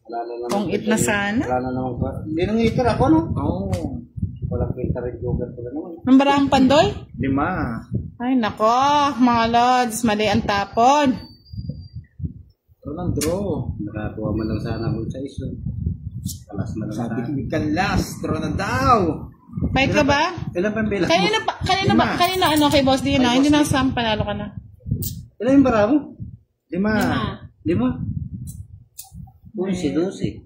Wala na naman. Kung it na sana. Wala na naman pa. Hindi nang itir ako, no? Oo. Walang filter at yogurt pala naman. Ang barang Pandoy? 5. Ay, nako. Mga lods, mali ang tapon. Ito ng draw. Nakatuwa man lang sana ako sa iso. Kalas na lang Sabi sana. ko, kalas. Draw na daw. Fight ka ba? Ilan pa yung bilang mo? Kanina ano kay boss din na, hindi na Sam, panalo ka na. Ilan yung bara mo? 5. 5? 12.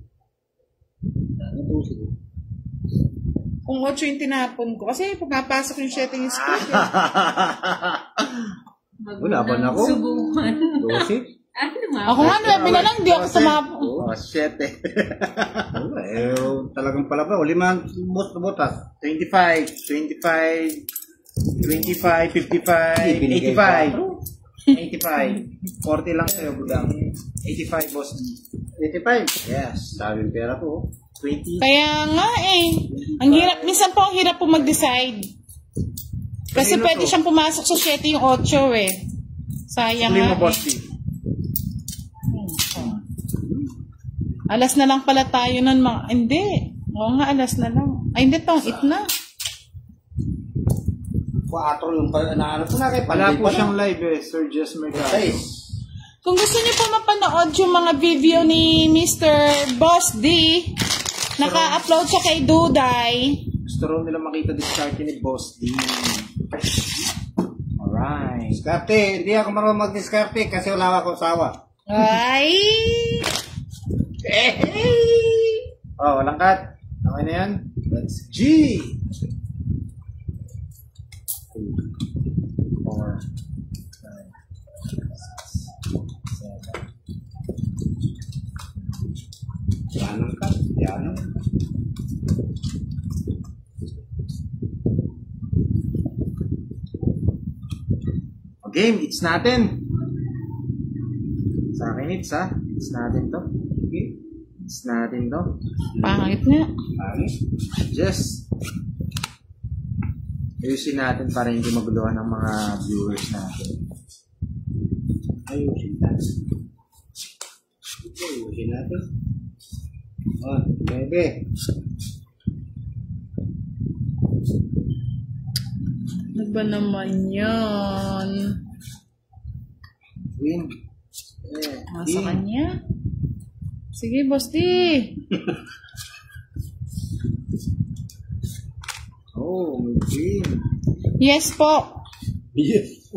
Ano 12? Kung 8 yung tinapon ko, kasi pumapasok yung setting yung script. Wala ba na ako? Subukan. 12? Ano ma? Ako nga, nabi na lang, hindi ako sumapon. Oh, 7. Talagang pala ba? 5 botas. 25, 25, 25, 55, 85. 85. 40 lang sa'yo, Budang. 85, boss. 85? Yes. Daming pera po. 20. Kaya nga eh. Ang hirap, minsan po ang hirap po mag-decide. Kasi Kanino pwede to? siyang pumasok sa 7 yung 8 eh. Sayang Huli nga mo, boss. eh. Alas na lang pala tayo nun mga... Hindi. Oo nga, alas na lang. Ay, hindi tong it na. 4 yung naano ko na kay Wala Panday po pa siyang na. live eh, Sir Jess Mercado. 6. Kung gusto niyo po mapanood yung mga video ni Mr. Boss D, naka-upload siya kay Duday. Gusto rin nila makita discarte ni Boss D. Alright. Diskarte. Hindi ako marunong mag-diskarte kasi wala akong asawa. Ay! Oh, walang cut. Okay na yan. That's G. 2, 4, 5, 6, 7. Yan ang cut. Yan ang. Game, it's natin. Sa akin, it's ha. It's natin to. Okay. It's natin to. Pangit nga. Pangit. Just ayusin natin para hindi maguluhan ng mga viewers natin. Ayusin natin. Ayusin natin. Oh, bebe. Ano ba naman yan? Win. Sa kanya. Sige, Boss D. Oh, may win. Yes po. Yes.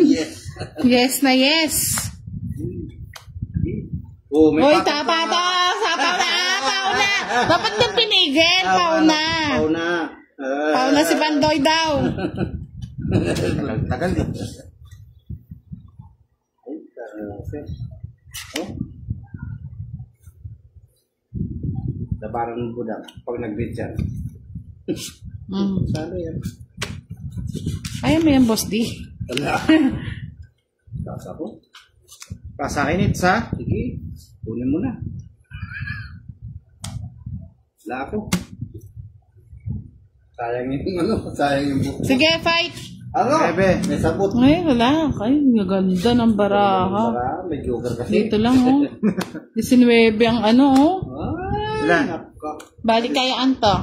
Yes. Yes na yes. Oh, may Uy, patak tapa to. Sapaw na. Pau na. Dapat nang pinigil. Pau na. Pau na. Pau na si Pandoy daw. Tagal din. Oh. Labaran mo po daw pag nag-beat yan. Salo yan. Ayaw mo yan, Boss D. Wala. Sasa ko. Sa akin, it's ha. Sige. Kunin mo na. Wala ako. Sayang yung ano. Sayang yung buko. Sige, fight. Ano? Bebe. May sabot. Ay, wala. Ay, ganda ng baraha. May joker kasi. Dito lang, oh. 19 ang ano, oh. Ay, Ilan? Balik kayaan to.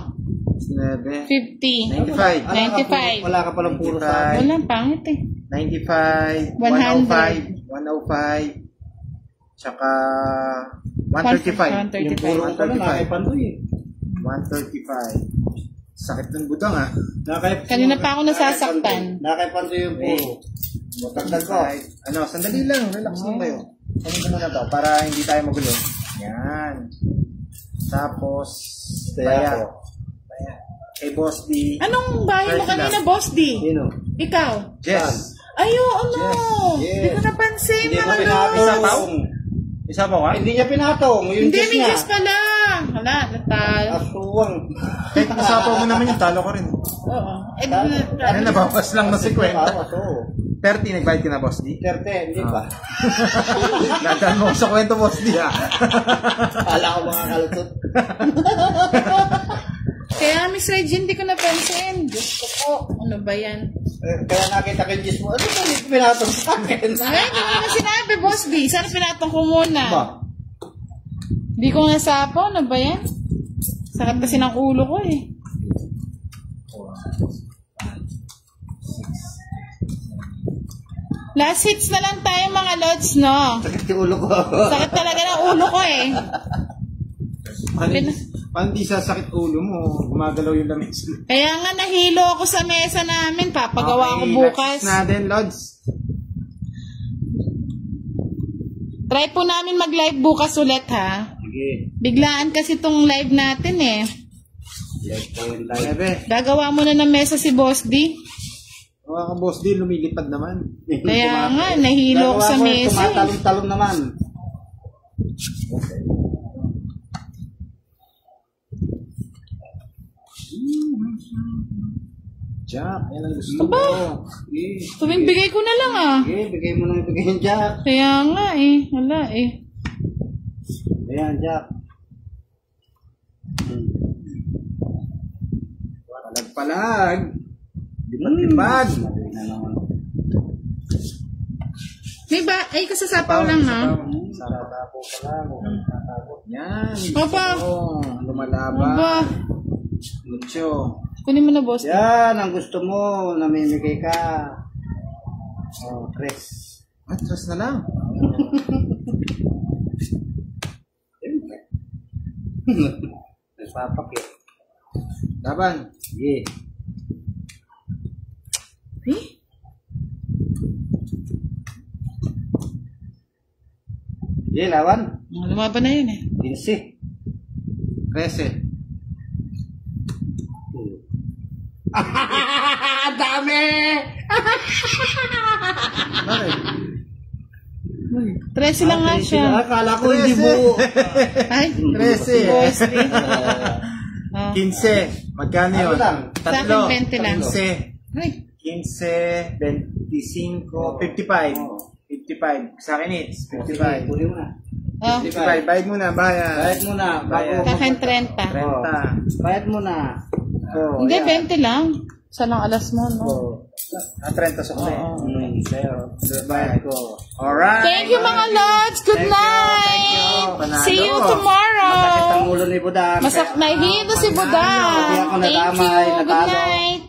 9. 50. 95. 95. Wala ka palang puro sa akin. Wala, pangit eh. 95. 100. 105. Tsaka 135. 135. Yung puro ko pala na kay Pandoy eh. 135. Sakit ng budang ha. Kanina pa ako nasasaktan. Nakaipanto yung puro. Matagdag ko. Ano, sandali lang. Relax lang kayo. Kunin ko muna to para hindi tayo magulo. Yan. Tapos, Kaya ako. Kay Boss D. Anong bahay mo kanina, Boss D? Sino? Ikaw? Jess. Ayo, ano? Yes. Hindi ko napansin Hindi na ko ano. pinatong. Isa pa ka? Hindi niya pinatong. Yung Hindi, Diyos may niya. Diyos pala. Wala, natalo. Aswang. Kahit nasapaw mo naman yung talo ko rin. Oo. Eh, Ano, nabawas lang na 50. Bawas, oo. 30, nagbayad ka na, Boss D? 30, hindi pa. Dadaan mo sa kwento, Boss D, ha? Kala ko mga kalutot. Kaya, Miss Regine, hindi ko napansin. Diyos ko po. Ano ba yan? Kaya nakita ko yung Diyos mo. Ano ba yung pinatong sa akin? Ay, hindi ko naman sinabi, Boss D. Sana pinatong ko muna. Ba? Hindi ko nasapo. Ano ba yan? Sakit kasi ng ulo ko eh. Last hits na lang tayo mga lods, no? Sakit yung ulo ko. Sakit talaga ng ulo ko eh. Paano di sasakit ulo mo? Gumagalaw yung lamesa. Kaya nga nahilo ako sa mesa namin. Papagawa ko bukas. Let's natin, Lods. Try po namin mag-live bukas ulit ha. Sige. Biglaan kasi tong live natin eh. Live po yung live. Ebe, Gagawa muna ng mesa si Boss D. mga Boss D, lumilipad naman. Kaya nga, nahilo ako sa mesa. Tumatalong-talong naman. Jack, yan ang gusto Aba! ko. Sige. Tuwing bigay ko na lang ah. Sige, bigay mo nang bigay yung Jack. Kaya nga eh. Wala eh. Ayan, Jack. Palag-palag. Lipad-lipad. Madali na naman. May ba? Ay, kasasapaw lang ha. Saratapo pa lang. Saratapo. Yan. Papa. Oh, lumalaba. Aba. Mucho. Kunin mo na Boss D. Yan, ang gusto mo, namimigay ka. Oh, tres. Atras na lang. Siyempre. Nagpapak eh. Laban. Sige. Eh? Sige, lawan. Lumaban na yun eh. 15. 13. Dami! Bakit? 13 lang nga siya. Akala ko hindi mo. Ay, 13. Boss D. Oh. 15. Magkano Ano yun? lang? Sa akin, 20 lang. 15. Ay, 15, 25, 55. 55. Sa akin it's 55. Puli mo na. oh. 55. Bayad mo na, bayad. Bayad mo na. Bayad. Sa akin 30. 30. Bayad mo na. Oh, Hindi, yan. 20 lang. Saan ang alas mo, no? Oh. 30 sa kulit. Sa'yo. Bayad ko. Alright. Thank you mga lods. Good Thank you, night. Panalo. See you Masakit ang tomorrow. ulo ni Budang. Masak na hilo si Budang. Hindi ako Thank nadamay, you. Good natalo. night.